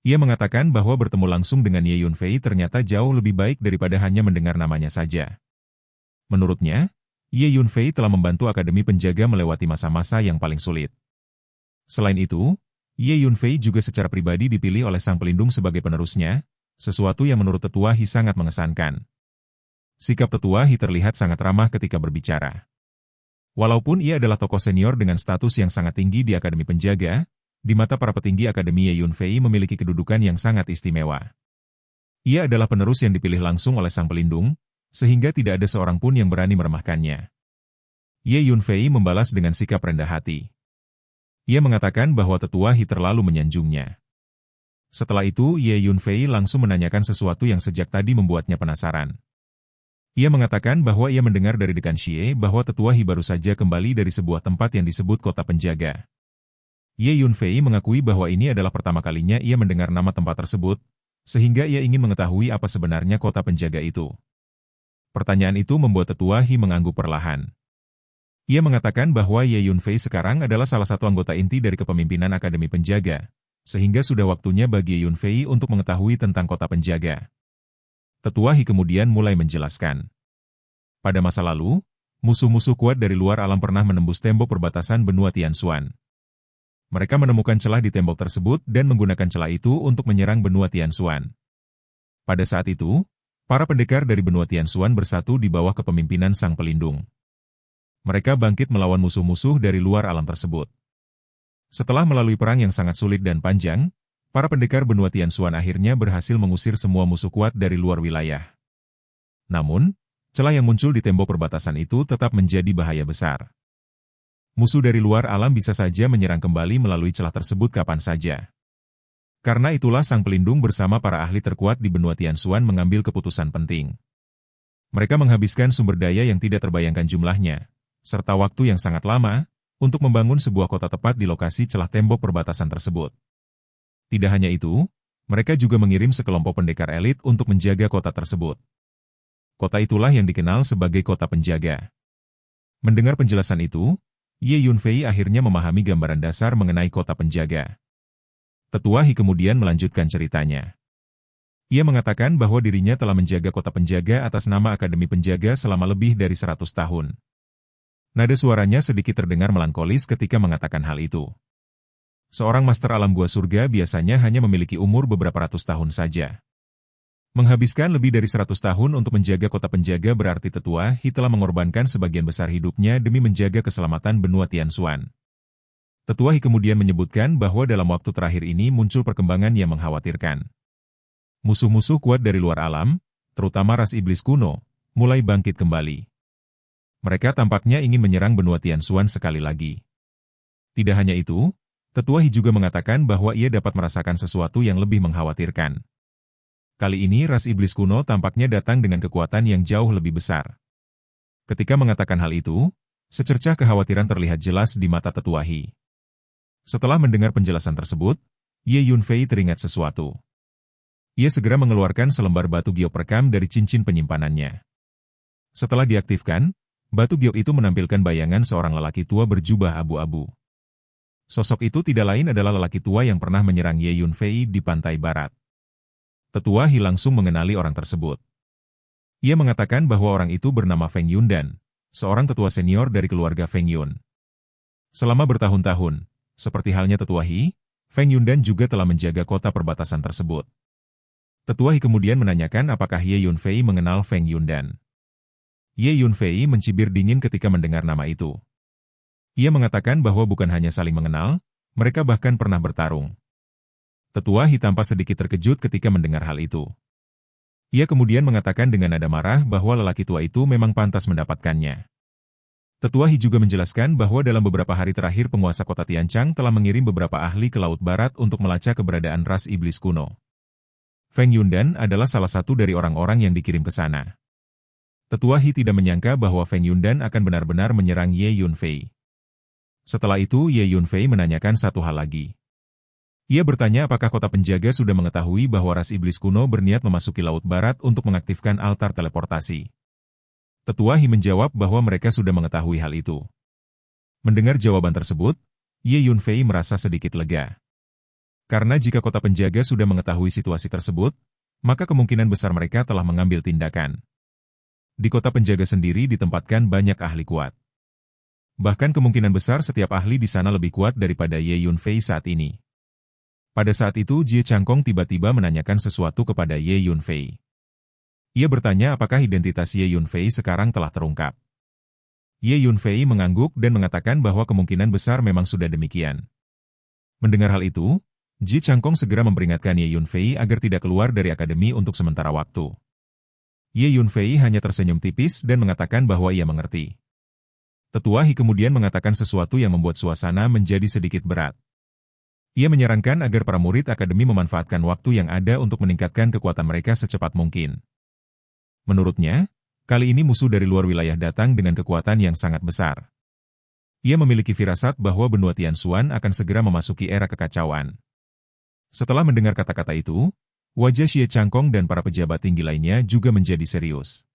Ia mengatakan bahwa bertemu langsung dengan Ye Yunfei ternyata jauh lebih baik daripada hanya mendengar namanya saja. Menurutnya, Ye Yunfei telah membantu Akademi Penjaga melewati masa-masa yang paling sulit. Selain itu, Ye Yunfei juga secara pribadi dipilih oleh Sang Pelindung sebagai penerusnya, sesuatu yang menurut Tetua He sangat mengesankan. Sikap Tetua He terlihat sangat ramah ketika berbicara. Walaupun ia adalah tokoh senior dengan status yang sangat tinggi di Akademi Penjaga, di mata para petinggi Akademi Ye Yunfei memiliki kedudukan yang sangat istimewa. Ia adalah penerus yang dipilih langsung oleh Sang Pelindung, sehingga tidak ada seorang pun yang berani meremehkannya. Ye Yunfei membalas dengan sikap rendah hati. Ia mengatakan bahwa Tetua He terlalu menyanjungnya. Setelah itu, Ye Yunfei langsung menanyakan sesuatu yang sejak tadi membuatnya penasaran. Ia mengatakan bahwa ia mendengar dari Dekan Xie bahwa Tetua He baru saja kembali dari sebuah tempat yang disebut Kota Penjaga. Ye Yunfei mengakui bahwa ini adalah pertama kalinya ia mendengar nama tempat tersebut, sehingga ia ingin mengetahui apa sebenarnya Kota Penjaga itu. Pertanyaan itu membuat Tetua He mengangguk perlahan. Ia mengatakan bahwa Ye Yunfei sekarang adalah salah satu anggota inti dari kepemimpinan Akademi Penjaga, sehingga sudah waktunya bagi Ye Yunfei untuk mengetahui tentang Kota Penjaga. Tetua He kemudian mulai menjelaskan. Pada masa lalu, musuh-musuh kuat dari luar alam pernah menembus tembok perbatasan benua Tianxuan. Mereka menemukan celah di tembok tersebut dan menggunakan celah itu untuk menyerang benua Tianxuan. Pada saat itu, para pendekar dari benua Tianxuan bersatu di bawah kepemimpinan Sang Pelindung. Mereka bangkit melawan musuh-musuh dari luar alam tersebut. Setelah melalui perang yang sangat sulit dan panjang, para pendekar benua Tianxuan akhirnya berhasil mengusir semua musuh kuat dari luar wilayah. Namun, celah yang muncul di tembok perbatasan itu tetap menjadi bahaya besar. Musuh dari luar alam bisa saja menyerang kembali melalui celah tersebut kapan saja. Karena itulah Sang Pelindung bersama para ahli terkuat di benua Tianxuan mengambil keputusan penting. Mereka menghabiskan sumber daya yang tidak terbayangkan jumlahnya, serta waktu yang sangat lama, untuk membangun sebuah kota tepat di lokasi celah tembok perbatasan tersebut. Tidak hanya itu, mereka juga mengirim sekelompok pendekar elit untuk menjaga kota tersebut. Kota itulah yang dikenal sebagai Kota Penjaga. Mendengar penjelasan itu, Ye Yunfei akhirnya memahami gambaran dasar mengenai Kota Penjaga. Tetua He kemudian melanjutkan ceritanya. Ia mengatakan bahwa dirinya telah menjaga Kota Penjaga atas nama Akademi Penjaga selama lebih dari 100 tahun. Nada suaranya sedikit terdengar melankolis ketika mengatakan hal itu. Seorang master alam gua surga biasanya hanya memiliki umur beberapa ratus tahun saja. Menghabiskan lebih dari 100 tahun untuk menjaga Kota Penjaga berarti Tetua He telah mengorbankan sebagian besar hidupnya demi menjaga keselamatan benua Tianxuan. Tetua He kemudian menyebutkan bahwa dalam waktu terakhir ini muncul perkembangan yang mengkhawatirkan. Musuh-musuh kuat dari luar alam, terutama ras iblis kuno, mulai bangkit kembali. Mereka tampaknya ingin menyerang benua Tianxuan sekali lagi. Tidak hanya itu, Tetua He juga mengatakan bahwa ia dapat merasakan sesuatu yang lebih mengkhawatirkan. Kali ini ras iblis kuno tampaknya datang dengan kekuatan yang jauh lebih besar. Ketika mengatakan hal itu, secercah kekhawatiran terlihat jelas di mata Tetua He. Setelah mendengar penjelasan tersebut, Ye Yunfei teringat sesuatu. Ia segera mengeluarkan selembar batu giok perekam dari cincin penyimpanannya. Setelah diaktifkan, batu giok itu menampilkan bayangan seorang lelaki tua berjubah abu-abu. Sosok itu tidak lain adalah lelaki tua yang pernah menyerang Ye Yunfei di pantai barat. Tetua He langsung mengenali orang tersebut. Ia mengatakan bahwa orang itu bernama Feng Yundan, seorang tetua senior dari keluarga Feng Yun. Selama bertahun-tahun, seperti halnya Tetua He, Feng Yundan juga telah menjaga kota perbatasan tersebut. Tetua He kemudian menanyakan apakah Ye Yunfei mengenal Feng Yundan. Ye Yunfei mencibir dingin ketika mendengar nama itu. Ia mengatakan bahwa bukan hanya saling mengenal, mereka bahkan pernah bertarung. Tetua He tampak sedikit terkejut ketika mendengar hal itu. Ia kemudian mengatakan dengan nada marah bahwa lelaki tua itu memang pantas mendapatkannya. Tetua He juga menjelaskan bahwa dalam beberapa hari terakhir penguasa kota Tianchang telah mengirim beberapa ahli ke Laut Barat untuk melacak keberadaan ras iblis kuno. Feng Yundan adalah salah satu dari orang-orang yang dikirim ke sana. Tetua He tidak menyangka bahwa Feng Yundan akan benar-benar menyerang Ye Yunfei. Setelah itu Ye Yunfei menanyakan satu hal lagi. Ia bertanya apakah Kota Penjaga sudah mengetahui bahwa ras iblis kuno berniat memasuki Laut Barat untuk mengaktifkan altar teleportasi. Tetua He menjawab bahwa mereka sudah mengetahui hal itu. Mendengar jawaban tersebut, Ye Yunfei merasa sedikit lega. Karena jika Kota Penjaga sudah mengetahui situasi tersebut, maka kemungkinan besar mereka telah mengambil tindakan. Di Kota Penjaga sendiri ditempatkan banyak ahli kuat. Bahkan kemungkinan besar setiap ahli di sana lebih kuat daripada Ye Yunfei saat ini. Pada saat itu Jie Changkong tiba-tiba menanyakan sesuatu kepada Ye Yunfei. Ia bertanya apakah identitas Ye Yunfei sekarang telah terungkap. Ye Yunfei mengangguk dan mengatakan bahwa kemungkinan besar memang sudah demikian. Mendengar hal itu, Ji Changkong segera memperingatkan Ye Yunfei agar tidak keluar dari akademi untuk sementara waktu. Ye Yunfei hanya tersenyum tipis dan mengatakan bahwa ia mengerti. Tetua He kemudian mengatakan sesuatu yang membuat suasana menjadi sedikit berat. Ia menyarankan agar para murid akademi memanfaatkan waktu yang ada untuk meningkatkan kekuatan mereka secepat mungkin. Menurutnya, kali ini musuh dari luar wilayah datang dengan kekuatan yang sangat besar. Ia memiliki firasat bahwa benua Tianxuan akan segera memasuki era kekacauan. Setelah mendengar kata-kata itu, wajah Xie Changkong dan para pejabat tinggi lainnya juga menjadi serius.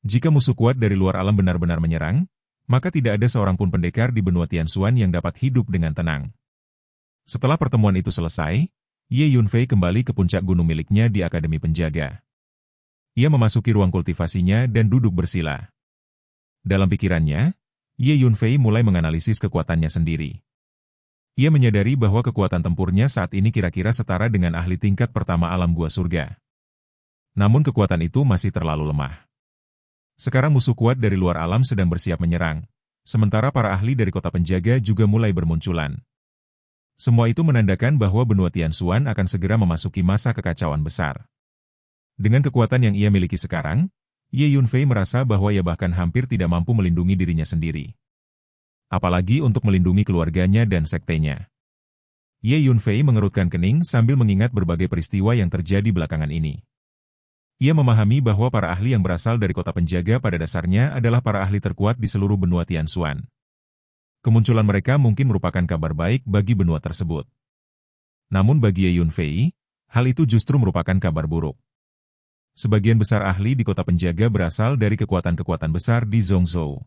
Jika musuh kuat dari luar alam benar-benar menyerang, maka tidak ada seorang pun pendekar di benua Tianxuan yang dapat hidup dengan tenang. Setelah pertemuan itu selesai, Ye Yunfei kembali ke puncak gunung miliknya di Akademi Penjaga. Ia memasuki ruang kultivasinya dan duduk bersila. Dalam pikirannya, Ye Yunfei mulai menganalisis kekuatannya sendiri. Ia menyadari bahwa kekuatan tempurnya saat ini kira-kira setara dengan ahli tingkat pertama alam gua surga. Namun kekuatan itu masih terlalu lemah. Sekarang musuh kuat dari luar alam sedang bersiap menyerang, sementara para ahli dari kota penjaga juga mulai bermunculan. Semua itu menandakan bahwa benua Tianxuan akan segera memasuki masa kekacauan besar. Dengan kekuatan yang ia miliki sekarang, Ye Yunfei merasa bahwa ia bahkan hampir tidak mampu melindungi dirinya sendiri. Apalagi untuk melindungi keluarganya dan sektenya. Ye Yunfei mengerutkan kening sambil mengingat berbagai peristiwa yang terjadi belakangan ini. Ia memahami bahwa para ahli yang berasal dari kota penjaga pada dasarnya adalah para ahli terkuat di seluruh benua Tianxuan. Kemunculan mereka mungkin merupakan kabar baik bagi benua tersebut. Namun bagi Ye Yunfei, hal itu justru merupakan kabar buruk. Sebagian besar ahli di kota penjaga berasal dari kekuatan-kekuatan besar di Zhongzhou.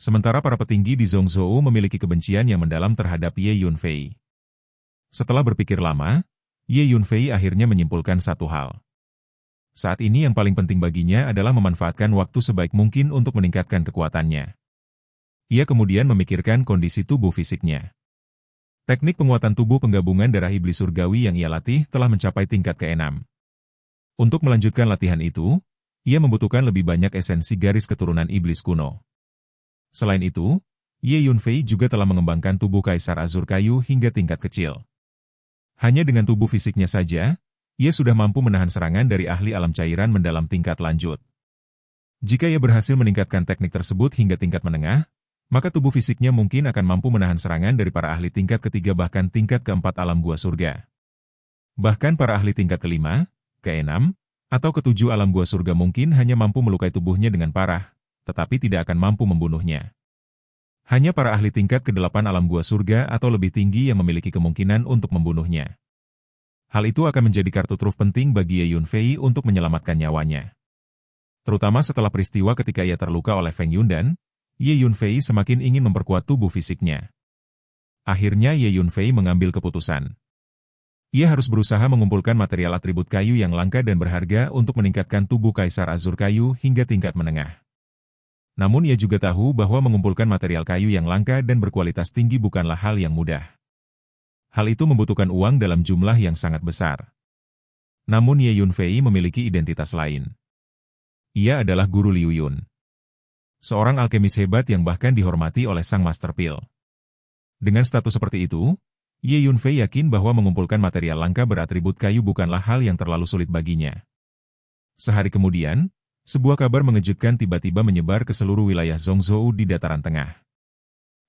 Sementara para petinggi di Zhongzhou memiliki kebencian yang mendalam terhadap Ye Yunfei. Setelah berpikir lama, Ye Yunfei akhirnya menyimpulkan satu hal. Saat ini yang paling penting baginya adalah memanfaatkan waktu sebaik mungkin untuk meningkatkan kekuatannya. Ia kemudian memikirkan kondisi tubuh fisiknya. Teknik penguatan tubuh penggabungan darah iblis surgawi yang ia latih telah mencapai tingkat ke-6. Untuk melanjutkan latihan itu, ia membutuhkan lebih banyak esensi garis keturunan iblis kuno. Selain itu, Ye Yunfei juga telah mengembangkan tubuh Kaisar Azur Kayu hingga tingkat kecil. Hanya dengan tubuh fisiknya saja, ia sudah mampu menahan serangan dari ahli alam cairan mendalam tingkat lanjut. Jika ia berhasil meningkatkan teknik tersebut hingga tingkat menengah, maka tubuh fisiknya mungkin akan mampu menahan serangan dari para ahli tingkat ketiga bahkan tingkat keempat alam gua surga. Bahkan para ahli tingkat kelima, ke-6, atau ke-7 alam gua surga mungkin hanya mampu melukai tubuhnya dengan parah, tetapi tidak akan mampu membunuhnya. Hanya para ahli tingkat ke-8 alam gua surga atau lebih tinggi yang memiliki kemungkinan untuk membunuhnya. Hal itu akan menjadi kartu truf penting bagi Ye Yunfei untuk menyelamatkan nyawanya. Terutama setelah peristiwa ketika ia terluka oleh Feng Yundan, Ye Yunfei semakin ingin memperkuat tubuh fisiknya. Akhirnya Ye Yunfei mengambil keputusan. Ia harus berusaha mengumpulkan material atribut kayu yang langka dan berharga untuk meningkatkan tubuh Kaisar Azur Kayu hingga tingkat menengah. Namun ia juga tahu bahwa mengumpulkan material kayu yang langka dan berkualitas tinggi bukanlah hal yang mudah. Hal itu membutuhkan uang dalam jumlah yang sangat besar. Namun Ye Yunfei memiliki identitas lain. Ia adalah Guru Liu Yun. Seorang alkemis hebat yang bahkan dihormati oleh Sang Master Pil. Dengan status seperti itu, Ye Yunfei yakin bahwa mengumpulkan material langka beratribut kayu bukanlah hal yang terlalu sulit baginya. Sehari kemudian, sebuah kabar mengejutkan tiba-tiba menyebar ke seluruh wilayah Zhongzhou di dataran tengah.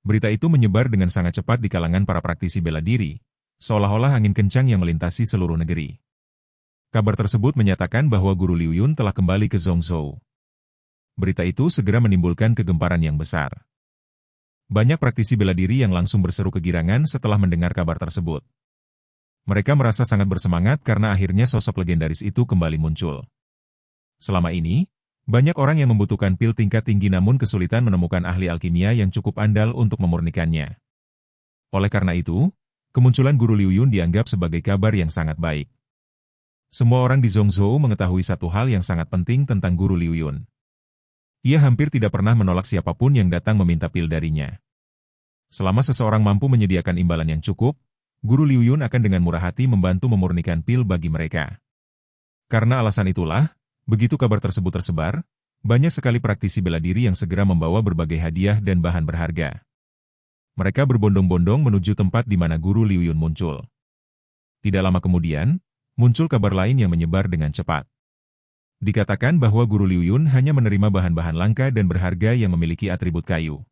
Berita itu menyebar dengan sangat cepat di kalangan para praktisi bela diri, seolah-olah angin kencang yang melintasi seluruh negeri. Kabar tersebut menyatakan bahwa Guru Liu Yun telah kembali ke Zhongzhou. Berita itu segera menimbulkan kegemparan yang besar. Banyak praktisi bela diri yang langsung berseru kegirangan setelah mendengar kabar tersebut. Mereka merasa sangat bersemangat karena akhirnya sosok legendaris itu kembali muncul. Selama ini, banyak orang yang membutuhkan pil tingkat tinggi namun kesulitan menemukan ahli alkimia yang cukup andal untuk memurnikannya. Oleh karena itu, kemunculan Guru Liu Yun dianggap sebagai kabar yang sangat baik. Semua orang di Zhongzhou mengetahui satu hal yang sangat penting tentang Guru Liu Yun. Ia hampir tidak pernah menolak siapapun yang datang meminta pil darinya. Selama seseorang mampu menyediakan imbalan yang cukup, Guru Liu Yun akan dengan murah hati membantu memurnikan pil bagi mereka. Karena alasan itulah, begitu kabar tersebut tersebar, banyak sekali praktisi bela diri yang segera membawa berbagai hadiah dan bahan berharga. Mereka berbondong-bondong menuju tempat di mana Guru Liu Yun muncul. Tidak lama kemudian, muncul kabar lain yang menyebar dengan cepat. Dikatakan bahwa Guru Liu Yun hanya menerima bahan-bahan langka dan berharga yang memiliki atribut kayu.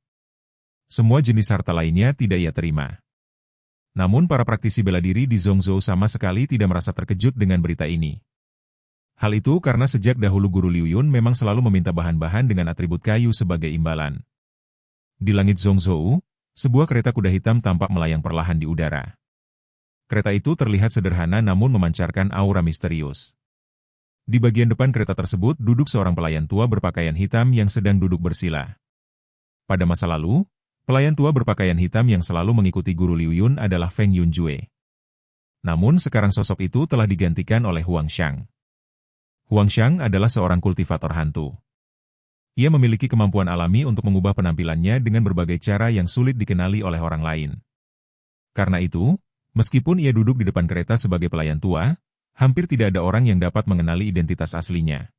Semua jenis harta lainnya tidak ia terima. Namun para praktisi bela diri di Zhongzhou sama sekali tidak merasa terkejut dengan berita ini. Hal itu karena sejak dahulu Guru Liu Yun memang selalu meminta bahan-bahan dengan atribut kayu sebagai imbalan. Di langit Zhongzhou, sebuah kereta kuda hitam tampak melayang perlahan di udara. Kereta itu terlihat sederhana namun memancarkan aura misterius. Di bagian depan kereta tersebut duduk seorang pelayan tua berpakaian hitam yang sedang duduk bersila. Pada masa lalu, pelayan tua berpakaian hitam yang selalu mengikuti Guru Liu Yun adalah Feng Yunjue. Namun sekarang sosok itu telah digantikan oleh Huang Xiang. Huang Xiang adalah seorang kultivator hantu. Ia memiliki kemampuan alami untuk mengubah penampilannya dengan berbagai cara yang sulit dikenali oleh orang lain. Karena itu, meskipun ia duduk di depan kereta sebagai pelayan tua, hampir tidak ada orang yang dapat mengenali identitas aslinya.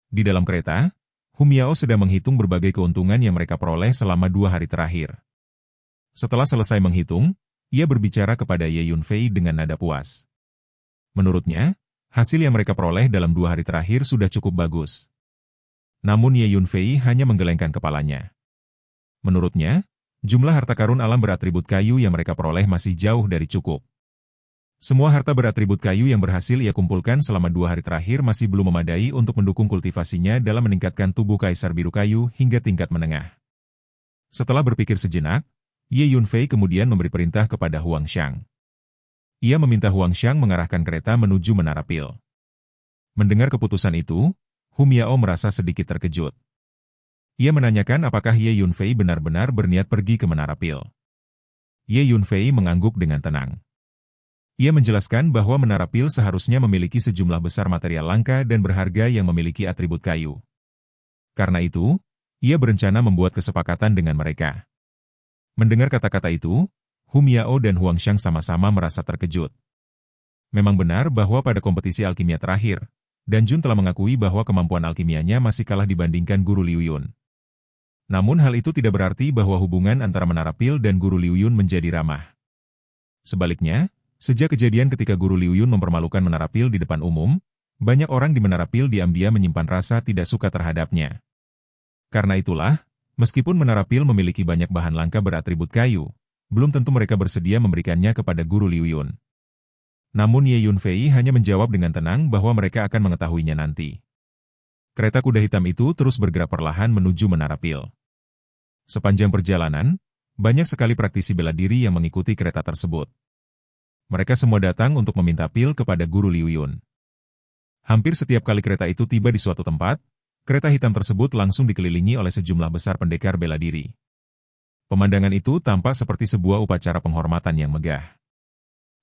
Di dalam kereta, Hum Yao sedang menghitung berbagai keuntungan yang mereka peroleh selama 2 hari terakhir. Setelah selesai menghitung, ia berbicara kepada Ye Yunfei dengan nada puas. Menurutnya, hasil yang mereka peroleh dalam 2 hari terakhir sudah cukup bagus. Namun Ye Yunfei hanya menggelengkan kepalanya. Menurutnya, jumlah harta karun alam beratribut kayu yang mereka peroleh masih jauh dari cukup. Semua harta beratribut kayu yang berhasil ia kumpulkan selama 2 hari terakhir masih belum memadai untuk mendukung kultivasinya dalam meningkatkan tubuh Kaisar Biru Kayu hingga tingkat menengah. Setelah berpikir sejenak, Ye Yunfei kemudian memberi perintah kepada Huang Xiang. Ia meminta Huang Xiang mengarahkan kereta menuju Menara Pil. Mendengar keputusan itu, Hum Yao merasa sedikit terkejut. Ia menanyakan apakah Ye Yunfei benar-benar berniat pergi ke Menara Pil. Ye Yunfei mengangguk dengan tenang. Ia menjelaskan bahwa Menara Pil seharusnya memiliki sejumlah besar material langka dan berharga yang memiliki atribut kayu. Karena itu, ia berencana membuat kesepakatan dengan mereka. Mendengar kata-kata itu, Hum Yao dan Huang Xiang sama-sama merasa terkejut. Memang benar bahwa pada kompetisi alkimia terakhir, Dan Jun telah mengakui bahwa kemampuan alkimianya masih kalah dibandingkan Guru Liu Yun. Namun hal itu tidak berarti bahwa hubungan antara Menara Pil dan Guru Liu Yun menjadi ramah. Sebaliknya, sejak kejadian ketika Guru Liu Yun mempermalukan Menara Pil di depan umum, banyak orang di Menara Pil diam-diam menyimpan rasa tidak suka terhadapnya. Karena itulah, meskipun Menara Pil memiliki banyak bahan langka beratribut kayu, belum tentu mereka bersedia memberikannya kepada Guru Liu Yun. Namun Ye Yunfei hanya menjawab dengan tenang bahwa mereka akan mengetahuinya nanti. Kereta kuda hitam itu terus bergerak perlahan menuju Menara Pil. Sepanjang perjalanan, banyak sekali praktisi bela diri yang mengikuti kereta tersebut. Mereka semua datang untuk meminta pil kepada Guru Liu Yun. Hampir setiap kali kereta itu tiba di suatu tempat, kereta hitam tersebut langsung dikelilingi oleh sejumlah besar pendekar bela diri. Pemandangan itu tampak seperti sebuah upacara penghormatan yang megah.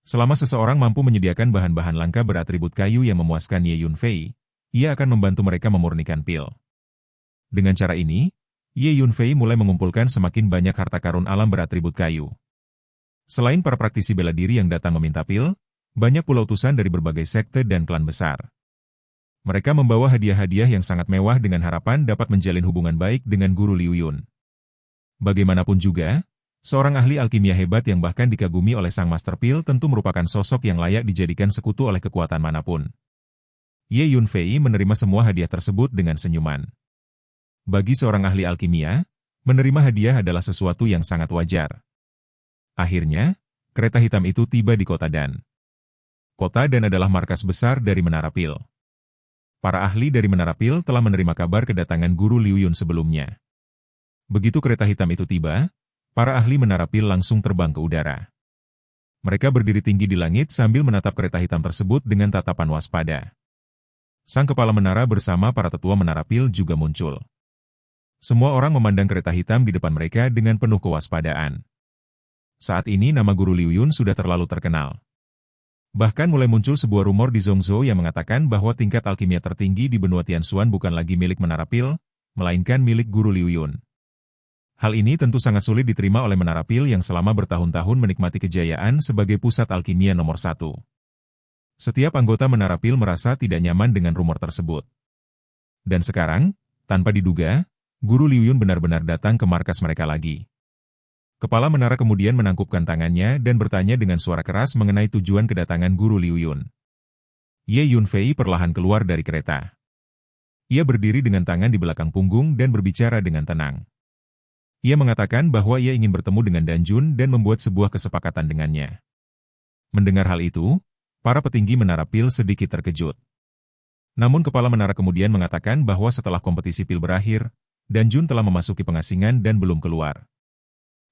Selama seseorang mampu menyediakan bahan-bahan langka beratribut kayu yang memuaskan Ye Yunfei, ia akan membantu mereka memurnikan pil. Dengan cara ini, Ye Yunfei mulai mengumpulkan semakin banyak harta karun alam beratribut kayu. Selain para praktisi bela diri yang datang meminta pil, banyak pula utusan dari berbagai sekte dan klan besar. Mereka membawa hadiah-hadiah yang sangat mewah dengan harapan dapat menjalin hubungan baik dengan Guru Liu Yun. Bagaimanapun juga, seorang ahli alkimia hebat yang bahkan dikagumi oleh Sang Master Pil tentu merupakan sosok yang layak dijadikan sekutu oleh kekuatan manapun. Ye Yunfei menerima semua hadiah tersebut dengan senyuman. Bagi seorang ahli alkimia, menerima hadiah adalah sesuatu yang sangat wajar. Akhirnya, kereta hitam itu tiba di Kota Dan. Kota Dan adalah markas besar dari Menara Pil. Para ahli dari Menara Pil telah menerima kabar kedatangan Guru Liu Yun sebelumnya. Begitu kereta hitam itu tiba, para ahli Menara Pil langsung terbang ke udara. Mereka berdiri tinggi di langit sambil menatap kereta hitam tersebut dengan tatapan waspada. Sang kepala menara bersama para tetua Menara Pil juga muncul. Semua orang memandang kereta hitam di depan mereka dengan penuh kewaspadaan. Saat ini nama Guru Liu Yun sudah terlalu terkenal. Bahkan mulai muncul sebuah rumor di Zhongzhou yang mengatakan bahwa tingkat alkimia tertinggi di benua Tianxuan bukan lagi milik Menara Pil, melainkan milik Guru Liu Yun. Hal ini tentu sangat sulit diterima oleh Menara Pil yang selama bertahun-tahun menikmati kejayaan sebagai pusat alkimia nomor 1. Setiap anggota Menara Pil merasa tidak nyaman dengan rumor tersebut. Dan sekarang, Tanpa diduga, Guru Liu Yun benar-benar datang ke markas mereka lagi. Kepala menara kemudian menangkupkan tangannya dan bertanya dengan suara keras mengenai tujuan kedatangan Guru Liu Yun. Ye Yunfei perlahan keluar dari kereta. Ia berdiri dengan tangan di belakang punggung dan berbicara dengan tenang. Ia mengatakan bahwa ia ingin bertemu dengan Dan Jun dan membuat sebuah kesepakatan dengannya. Mendengar hal itu, para petinggi menara pil sedikit terkejut. Namun kepala menara kemudian mengatakan bahwa setelah kompetisi pil berakhir, Dan Jun telah memasuki pengasingan dan belum keluar.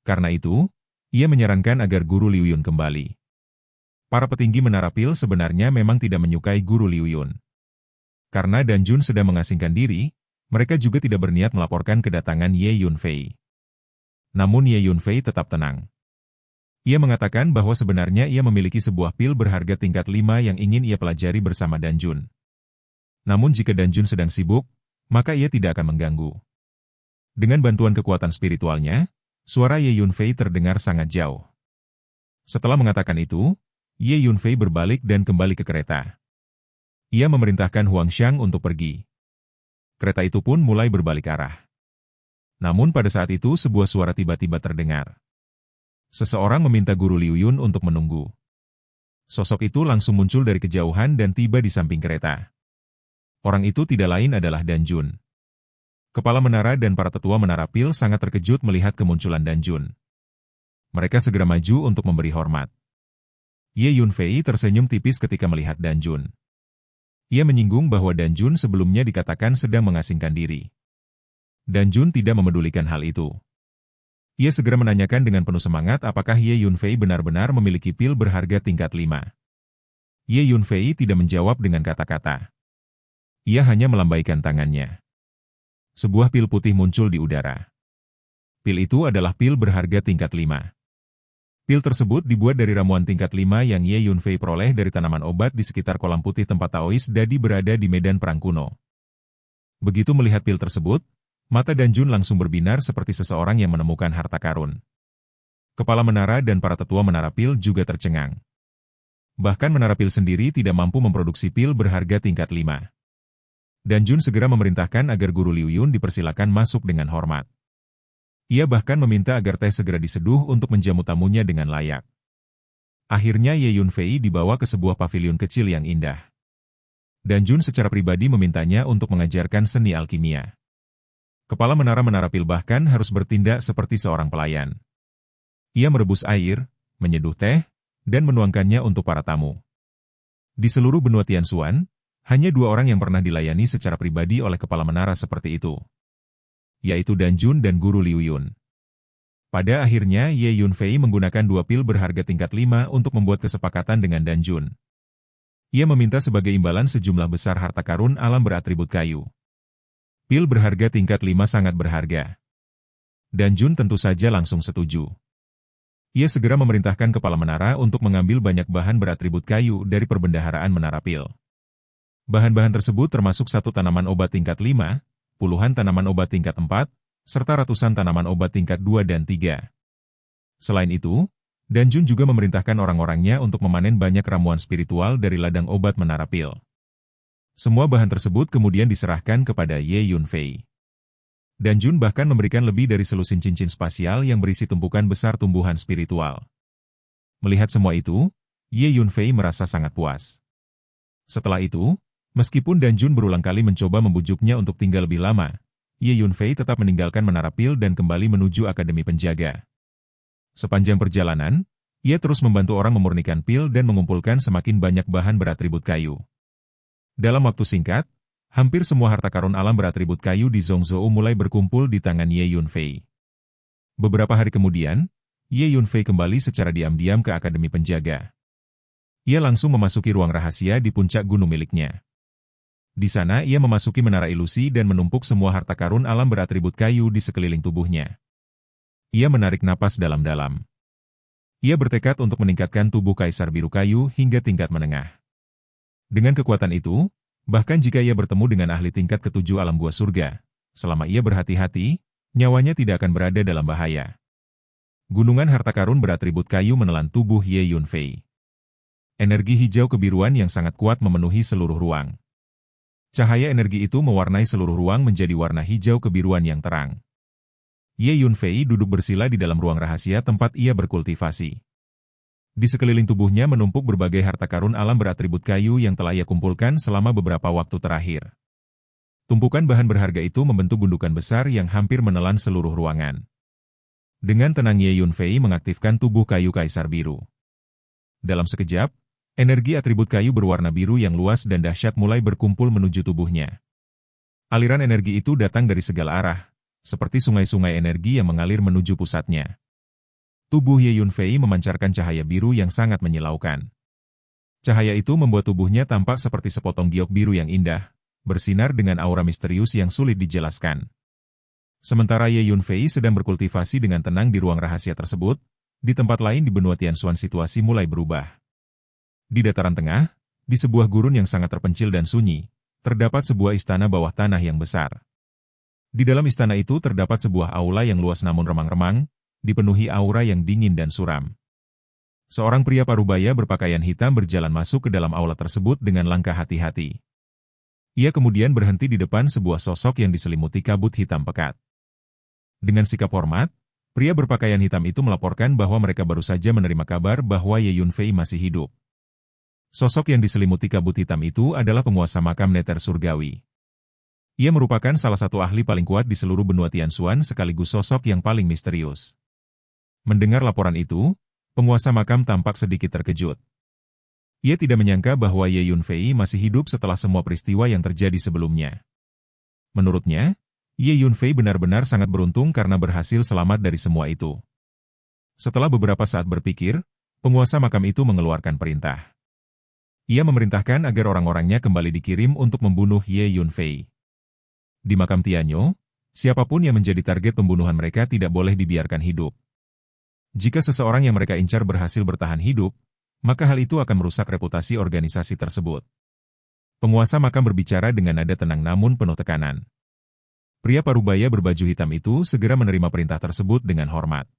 Karena itu, ia menyarankan agar Guru Liu Yun kembali. Para petinggi menara pil sebenarnya memang tidak menyukai Guru Liu Yun. Karena Dan Jun sedang mengasingkan diri, mereka juga tidak berniat melaporkan kedatangan Ye Yunfei. Namun Ye Yunfei tetap tenang. Ia mengatakan bahwa sebenarnya ia memiliki sebuah pil berharga tingkat 5 yang ingin ia pelajari bersama Dan Jun. Namun jika Dan Jun sedang sibuk, maka ia tidak akan mengganggu. Dengan bantuan kekuatan spiritualnya, suara Ye Yunfei terdengar sangat jauh. Setelah mengatakan itu, Ye Yunfei berbalik dan kembali ke kereta. Ia memerintahkan Huang Xiang untuk pergi. Kereta itu pun mulai berbalik arah. Namun pada saat itu sebuah suara tiba-tiba terdengar. Seseorang meminta Guru Liu Yun untuk menunggu. Sosok itu langsung muncul dari kejauhan dan tiba di samping kereta. Orang itu tidak lain adalah Dan Jun. Kepala menara dan para tetua menara pil sangat terkejut melihat kemunculan Dan Jun. Mereka segera maju untuk memberi hormat. Ye Yunfei tersenyum tipis ketika melihat Dan Jun. Ia menyinggung bahwa Dan Jun sebelumnya dikatakan sedang mengasingkan diri. Dan Jun tidak memedulikan hal itu. Ia segera menanyakan dengan penuh semangat apakah Ye Yunfei benar-benar memiliki pil berharga tingkat 5. Ye Yunfei tidak menjawab dengan kata-kata. Ia hanya melambaikan tangannya. Sebuah pil putih muncul di udara. Pil itu adalah pil berharga tingkat 5. Pil tersebut dibuat dari ramuan tingkat 5 yang Ye Yunfei peroleh dari tanaman obat di sekitar kolam putih tempat Taois Dadi berada di medan perang kuno. Begitu melihat pil tersebut, mata Dan Jun langsung berbinar seperti seseorang yang menemukan harta karun. Kepala menara dan para tetua menara pil juga tercengang. Bahkan menara pil sendiri tidak mampu memproduksi pil berharga tingkat 5. Dan Jun segera memerintahkan agar Guru Liu Yun dipersilakan masuk dengan hormat. Ia bahkan meminta agar teh segera diseduh untuk menjamu tamunya dengan layak. Akhirnya Ye Yunfei dibawa ke sebuah pavilion kecil yang indah. Dan Jun secara pribadi memintanya untuk mengajarkan seni alkimia. Kepala menara pil bahkan harus bertindak seperti seorang pelayan. Ia merebus air, menyeduh teh, dan menuangkannya untuk para tamu. Di seluruh benua Tianxuan, hanya 2 orang yang pernah dilayani secara pribadi oleh kepala menara seperti itu, yaitu Dan Jun dan Guru Liu Yun. Pada akhirnya Ye Yunfei menggunakan 2 pil berharga tingkat 5 untuk membuat kesepakatan dengan Dan Jun. Ia meminta sebagai imbalan sejumlah besar harta karun alam beratribut kayu. Pil berharga tingkat 5 sangat berharga. Dan Jun tentu saja langsung setuju. Ia segera memerintahkan kepala menara untuk mengambil banyak bahan beratribut kayu dari perbendaharaan menara pil. Bahan-bahan tersebut termasuk 1 tanaman obat tingkat 5, puluhan tanaman obat tingkat 4, serta ratusan tanaman obat tingkat 2 dan 3. Selain itu, Dan Jun juga memerintahkan orang-orangnya untuk memanen banyak ramuan spiritual dari ladang obat menara pil. Semua bahan tersebut kemudian diserahkan kepada Ye Yunfei. Dan Jun bahkan memberikan lebih dari selusin cincin spasial yang berisi tumpukan besar tumbuhan spiritual. Melihat semua itu, Ye Yunfei merasa sangat puas. Setelah itu, meskipun Dan Jun berulang kali mencoba membujuknya untuk tinggal lebih lama, Ye Yunfei tetap meninggalkan menara pil dan kembali menuju akademi penjaga. Sepanjang perjalanan, ia terus membantu orang memurnikan pil dan mengumpulkan semakin banyak bahan beratribut kayu. Dalam waktu singkat, hampir semua harta karun alam beratribut kayu di Zhongzhou mulai berkumpul di tangan Ye Yunfei. Beberapa hari kemudian, Ye Yunfei kembali secara diam-diam ke akademi penjaga. Ia langsung memasuki ruang rahasia di puncak gunung miliknya. Di sana ia memasuki menara ilusi dan menumpuk semua harta karun alam beratribut kayu di sekeliling tubuhnya. Ia menarik napas dalam-dalam. Ia bertekad untuk meningkatkan tubuh Kaisar Biru Kayu hingga tingkat menengah. Dengan kekuatan itu, bahkan jika ia bertemu dengan ahli tingkat ke-7 alam gua surga, selama ia berhati-hati, nyawanya tidak akan berada dalam bahaya. Gunungan harta karun beratribut kayu menelan tubuh Ye Yunfei. Energi hijau kebiruan yang sangat kuat memenuhi seluruh ruang. Cahaya energi itu mewarnai seluruh ruang menjadi warna hijau kebiruan yang terang. Ye Yunfei duduk bersila di dalam ruang rahasia tempat ia berkultivasi. Di sekeliling tubuhnya menumpuk berbagai harta karun alam beratribut kayu yang telah ia kumpulkan selama beberapa waktu terakhir. Tumpukan bahan berharga itu membentuk gundukan besar yang hampir menelan seluruh ruangan. Dengan tenang Ye Yunfei mengaktifkan tubuh kayu kaisar biru. Dalam sekejap, energi atribut kayu berwarna biru yang luas dan dahsyat mulai berkumpul menuju tubuhnya. Aliran energi itu datang dari segala arah, seperti sungai-sungai energi yang mengalir menuju pusatnya. Tubuh Ye Yunfei memancarkan cahaya biru yang sangat menyilaukan. Cahaya itu membuat tubuhnya tampak seperti sepotong giok biru yang indah, bersinar dengan aura misterius yang sulit dijelaskan. Sementara Ye Yunfei sedang berkultivasi dengan tenang di ruang rahasia tersebut, di tempat lain di benua Tianshuan situasi mulai berubah. Di dataran tengah, di sebuah gurun yang sangat terpencil dan sunyi, terdapat sebuah istana bawah tanah yang besar. Di dalam istana itu terdapat sebuah aula yang luas namun remang-remang, dipenuhi aura yang dingin dan suram. Seorang pria parubaya berpakaian hitam berjalan masuk ke dalam aula tersebut dengan langkah hati-hati. Ia kemudian berhenti di depan sebuah sosok yang diselimuti kabut hitam pekat. Dengan sikap hormat, pria berpakaian hitam itu melaporkan bahwa mereka baru saja menerima kabar bahwa Ye Yunfei masih hidup. Sosok yang diselimuti kabut hitam itu adalah penguasa makam Neter Surgawi. Ia merupakan salah satu ahli paling kuat di seluruh benua Tianshuan sekaligus sosok yang paling misterius. Mendengar laporan itu, penguasa makam tampak sedikit terkejut. Ia tidak menyangka bahwa Ye Yunfei masih hidup setelah semua peristiwa yang terjadi sebelumnya. Menurutnya, Ye Yunfei benar-benar sangat beruntung karena berhasil selamat dari semua itu. Setelah beberapa saat berpikir, penguasa makam itu mengeluarkan perintah. Ia memerintahkan agar orang-orangnya kembali dikirim untuk membunuh Ye Yunfei. Di makam Tianyo, siapapun yang menjadi target pembunuhan mereka tidak boleh dibiarkan hidup. Jika seseorang yang mereka incar berhasil bertahan hidup, maka hal itu akan merusak reputasi organisasi tersebut. Penguasa makam berbicara dengan nada tenang namun penuh tekanan. Pria parubaya berbaju hitam itu segera menerima perintah tersebut dengan hormat.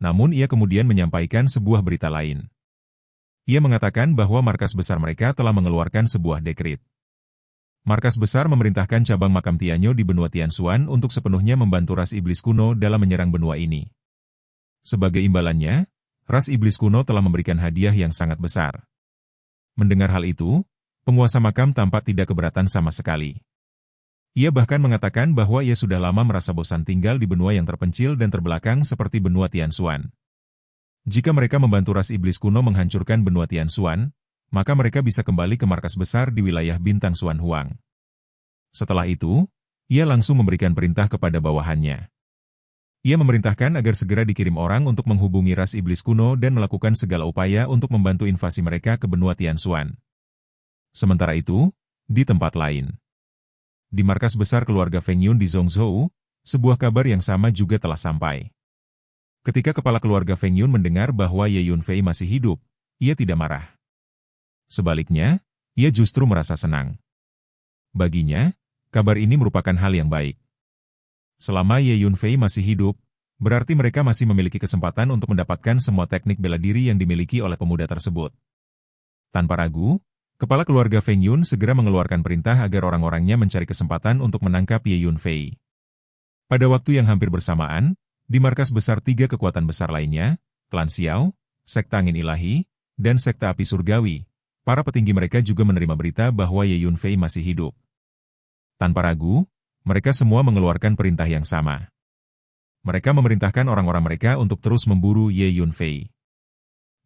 Namun ia kemudian menyampaikan sebuah berita lain. Ia mengatakan bahwa markas besar mereka telah mengeluarkan sebuah dekrit. Markas besar memerintahkan cabang makam Tianyo di benua Tianshuan untuk sepenuhnya membantu ras iblis kuno dalam menyerang benua ini. Sebagai imbalannya, ras iblis kuno telah memberikan hadiah yang sangat besar. Mendengar hal itu, penguasa makam tampak tidak keberatan sama sekali. Ia bahkan mengatakan bahwa ia sudah lama merasa bosan tinggal di benua yang terpencil dan terbelakang seperti benua Tianshuan. Jika mereka membantu ras iblis kuno menghancurkan benua Tianshuan, maka mereka bisa kembali ke markas besar di wilayah bintang Xuan Huang. Setelah itu, ia langsung memberikan perintah kepada bawahannya. Ia memerintahkan agar segera dikirim orang untuk menghubungi ras iblis kuno dan melakukan segala upaya untuk membantu invasi mereka ke benua Tianshuan. Sementara itu, di tempat lain, di markas besar keluarga Feng Yun di Zhongzhou, sebuah kabar yang sama juga telah sampai. Ketika kepala keluarga Feng Yun mendengar bahwa Ye Yunfei masih hidup, ia tidak marah. Sebaliknya, ia justru merasa senang. Baginya, kabar ini merupakan hal yang baik. Selama Ye Yunfei masih hidup, berarti mereka masih memiliki kesempatan untuk mendapatkan semua teknik bela diri yang dimiliki oleh pemuda tersebut. Tanpa ragu, kepala keluarga Feng Yun segera mengeluarkan perintah agar orang-orangnya mencari kesempatan untuk menangkap Ye Yunfei. Pada waktu yang hampir bersamaan, di markas besar tiga kekuatan besar lainnya, Klan Xiao, Sekte Angin Ilahi, dan Sekte Api Surgawi, para petinggi mereka juga menerima berita bahwa Ye Yunfei masih hidup. Tanpa ragu, mereka semua mengeluarkan perintah yang sama. Mereka memerintahkan orang-orang mereka untuk terus memburu Ye Yunfei.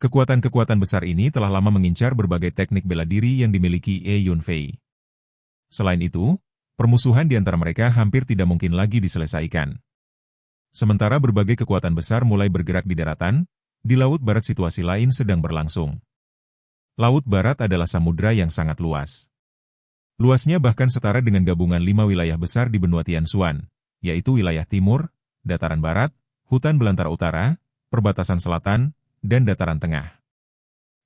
Kekuatan-kekuatan besar ini telah lama mengincar berbagai teknik bela diri yang dimiliki Ye Yunfei. Selain itu, permusuhan di antara mereka hampir tidak mungkin lagi diselesaikan. Sementara berbagai kekuatan besar mulai bergerak di daratan, di Laut Barat situasi lain sedang berlangsung. Laut Barat adalah samudra yang sangat luas. Luasnya bahkan setara dengan gabungan 5 wilayah besar di benua Tianshuan, yaitu wilayah timur, dataran barat, hutan belantara utara, perbatasan selatan, dan dataran tengah.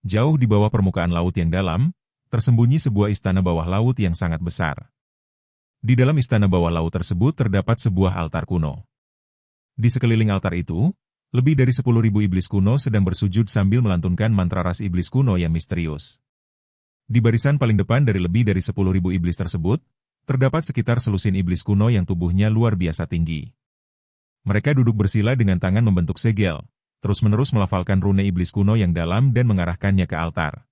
Jauh di bawah permukaan laut yang dalam, tersembunyi sebuah istana bawah laut yang sangat besar. Di dalam istana bawah laut tersebut terdapat sebuah altar kuno. Di sekeliling altar itu, lebih dari 10.000 iblis kuno sedang bersujud sambil melantunkan mantra ras iblis kuno yang misterius. Di barisan paling depan dari lebih dari 10.000 iblis tersebut, terdapat sekitar selusin iblis kuno yang tubuhnya luar biasa tinggi. Mereka duduk bersila dengan tangan membentuk segel, terus-menerus melafalkan rune iblis kuno yang dalam dan mengarahkannya ke altar.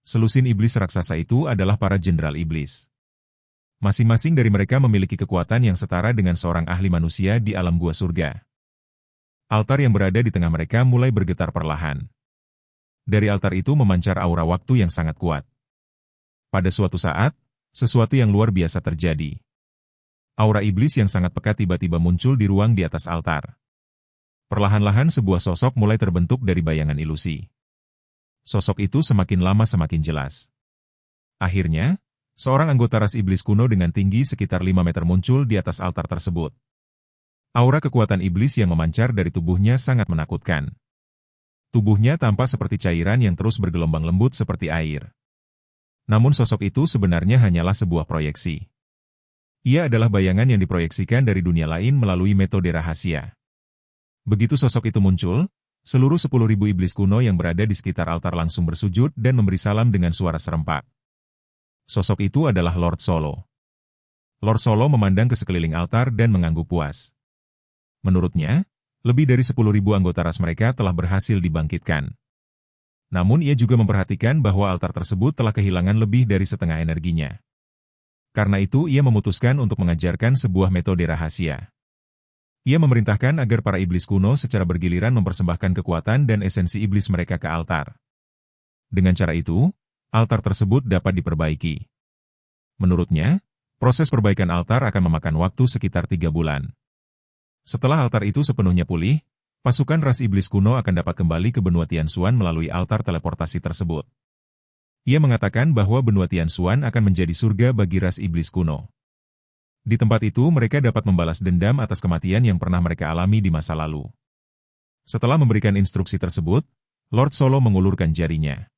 Selusin iblis raksasa itu adalah para jenderal iblis. Masing-masing dari mereka memiliki kekuatan yang setara dengan seorang ahli manusia di alam gua surga. Altar yang berada di tengah mereka mulai bergetar perlahan. Dari altar itu memancar aura waktu yang sangat kuat. Pada suatu saat, sesuatu yang luar biasa terjadi. Aura iblis yang sangat pekat tiba-tiba muncul di ruang di atas altar. Perlahan-lahan sebuah sosok mulai terbentuk dari bayangan ilusi. Sosok itu semakin lama semakin jelas. Akhirnya, seorang anggota ras iblis kuno dengan tinggi sekitar 5 meter muncul di atas altar tersebut. Aura kekuatan iblis yang memancar dari tubuhnya sangat menakutkan. Tubuhnya tampak seperti cairan yang terus bergelombang lembut seperti air. Namun sosok itu sebenarnya hanyalah sebuah proyeksi. Ia adalah bayangan yang diproyeksikan dari dunia lain melalui metode rahasia. Begitu sosok itu muncul, seluruh 10.000 iblis kuno yang berada di sekitar altar langsung bersujud dan memberi salam dengan suara serempak. Sosok itu adalah Lord Solo. Lord Solo memandang ke sekeliling altar dan mengangguk puas. Menurutnya, lebih dari 10.000 anggota ras mereka telah berhasil dibangkitkan. Namun ia juga memperhatikan bahwa altar tersebut telah kehilangan lebih dari setengah energinya. Karena itu ia memutuskan untuk mengajarkan sebuah metode rahasia. Ia memerintahkan agar para iblis kuno secara bergiliran mempersembahkan kekuatan dan esensi iblis mereka ke altar. Dengan cara itu, altar tersebut dapat diperbaiki. Menurutnya, proses perbaikan altar akan memakan waktu sekitar 3 bulan. Setelah altar itu sepenuhnya pulih, pasukan ras iblis kuno akan dapat kembali ke benua Tianshuan melalui altar teleportasi tersebut. Ia mengatakan bahwa benua Tianshuan akan menjadi surga bagi ras iblis kuno. Di tempat itu mereka dapat membalas dendam atas kematian yang pernah mereka alami di masa lalu. Setelah memberikan instruksi tersebut, Lord Solo mengulurkan jarinya.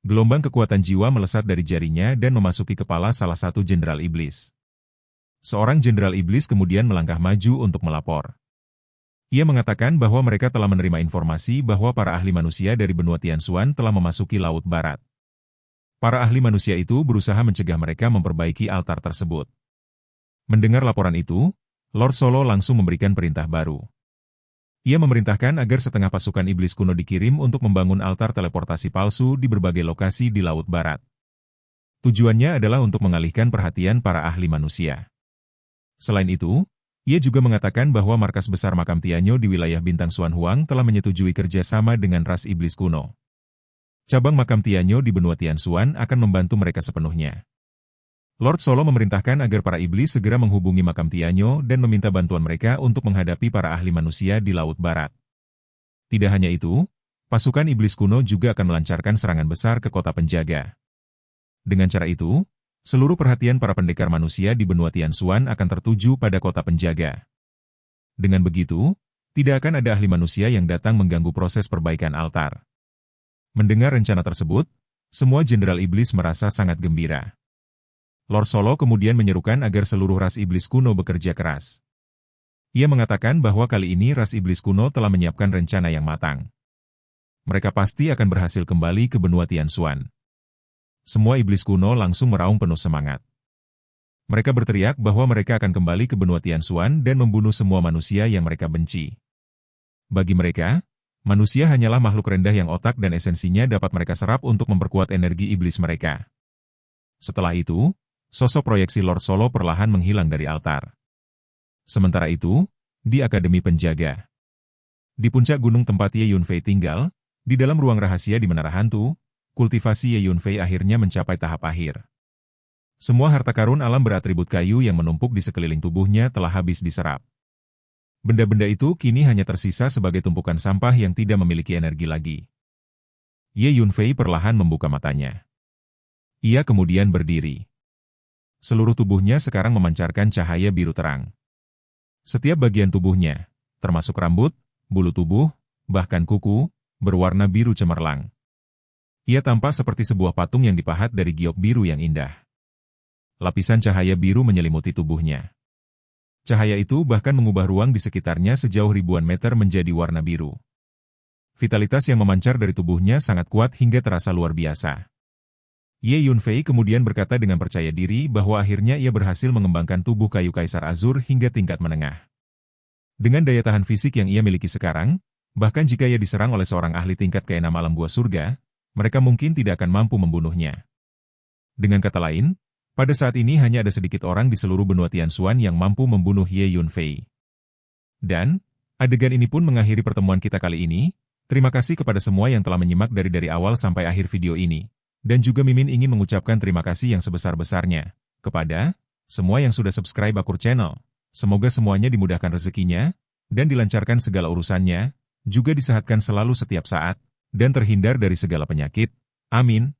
Gelombang kekuatan jiwa melesat dari jarinya dan memasuki kepala salah satu jenderal iblis. Seorang jenderal iblis kemudian melangkah maju untuk melapor. Ia mengatakan bahwa mereka telah menerima informasi bahwa para ahli manusia dari benua Tianshuan telah memasuki Laut Barat. Para ahli manusia itu berusaha mencegah mereka memperbaiki altar tersebut. Mendengar laporan itu, Lord Solo langsung memberikan perintah baru. Ia memerintahkan agar setengah pasukan iblis kuno dikirim untuk membangun altar teleportasi palsu di berbagai lokasi di Laut Barat. Tujuannya adalah untuk mengalihkan perhatian para ahli manusia. Selain itu, ia juga mengatakan bahwa markas besar makam Tianyo di wilayah Bintang Xuan Huang telah menyetujui kerjasama dengan ras iblis kuno. Cabang makam Tianyo di benua Tianshuan akan membantu mereka sepenuhnya. Lord Solo memerintahkan agar para iblis segera menghubungi makam Tianyo dan meminta bantuan mereka untuk menghadapi para ahli manusia di Laut Barat. Tidak hanya itu, pasukan iblis kuno juga akan melancarkan serangan besar ke kota penjaga. Dengan cara itu, seluruh perhatian para pendekar manusia di benua Tianshuan akan tertuju pada kota penjaga. Dengan begitu, tidak akan ada ahli manusia yang datang mengganggu proses perbaikan altar. Mendengar rencana tersebut, semua jenderal iblis merasa sangat gembira. Lord Solo kemudian menyerukan agar seluruh ras iblis kuno bekerja keras. Ia mengatakan bahwa kali ini ras iblis kuno telah menyiapkan rencana yang matang. Mereka pasti akan berhasil kembali ke benua Tianshuan. Semua iblis kuno langsung meraung penuh semangat. Mereka berteriak bahwa mereka akan kembali ke benua Tianshuan dan membunuh semua manusia yang mereka benci. Bagi mereka, manusia hanyalah makhluk rendah yang otak dan esensinya dapat mereka serap untuk memperkuat energi iblis mereka. Setelah itu, sosok proyeksi Lord Solo perlahan menghilang dari altar. Sementara itu, di Akademi Penjaga. Di puncak gunung tempat Ye Yunfei tinggal, di dalam ruang rahasia di Menara Hantu, kultivasi Ye Yunfei akhirnya mencapai tahap akhir. Semua harta karun alam beratribut kayu yang menumpuk di sekeliling tubuhnya telah habis diserap. Benda-benda itu kini hanya tersisa sebagai tumpukan sampah yang tidak memiliki energi lagi. Ye Yunfei perlahan membuka matanya. Ia kemudian berdiri. Seluruh tubuhnya sekarang memancarkan cahaya biru terang. Setiap bagian tubuhnya, termasuk rambut, bulu tubuh, bahkan kuku, berwarna biru cemerlang. Ia tampak seperti sebuah patung yang dipahat dari giok biru yang indah. Lapisan cahaya biru menyelimuti tubuhnya. Cahaya itu bahkan mengubah ruang di sekitarnya sejauh ribuan meter menjadi warna biru. Vitalitas yang memancar dari tubuhnya sangat kuat hingga terasa luar biasa. Ye Yunfei kemudian berkata dengan percaya diri bahwa akhirnya ia berhasil mengembangkan tubuh kayu Kaisar Azur hingga tingkat menengah. Dengan daya tahan fisik yang ia miliki sekarang, bahkan jika ia diserang oleh seorang ahli tingkat ke-6 alam buah surga, mereka mungkin tidak akan mampu membunuhnya. Dengan kata lain, pada saat ini hanya ada sedikit orang di seluruh benua Tianxuan yang mampu membunuh Ye Yunfei. Dan, adegan ini pun mengakhiri pertemuan kita kali ini. Terima kasih kepada semua yang telah menyimak dari awal sampai akhir video ini. Dan juga Mimin ingin mengucapkan terima kasih yang sebesar-besarnya kepada semua yang sudah subscribe Akur Channel. Semoga semuanya dimudahkan rezekinya, dan dilancarkan segala urusannya, juga disehatkan selalu setiap saat, dan terhindar dari segala penyakit. Amin.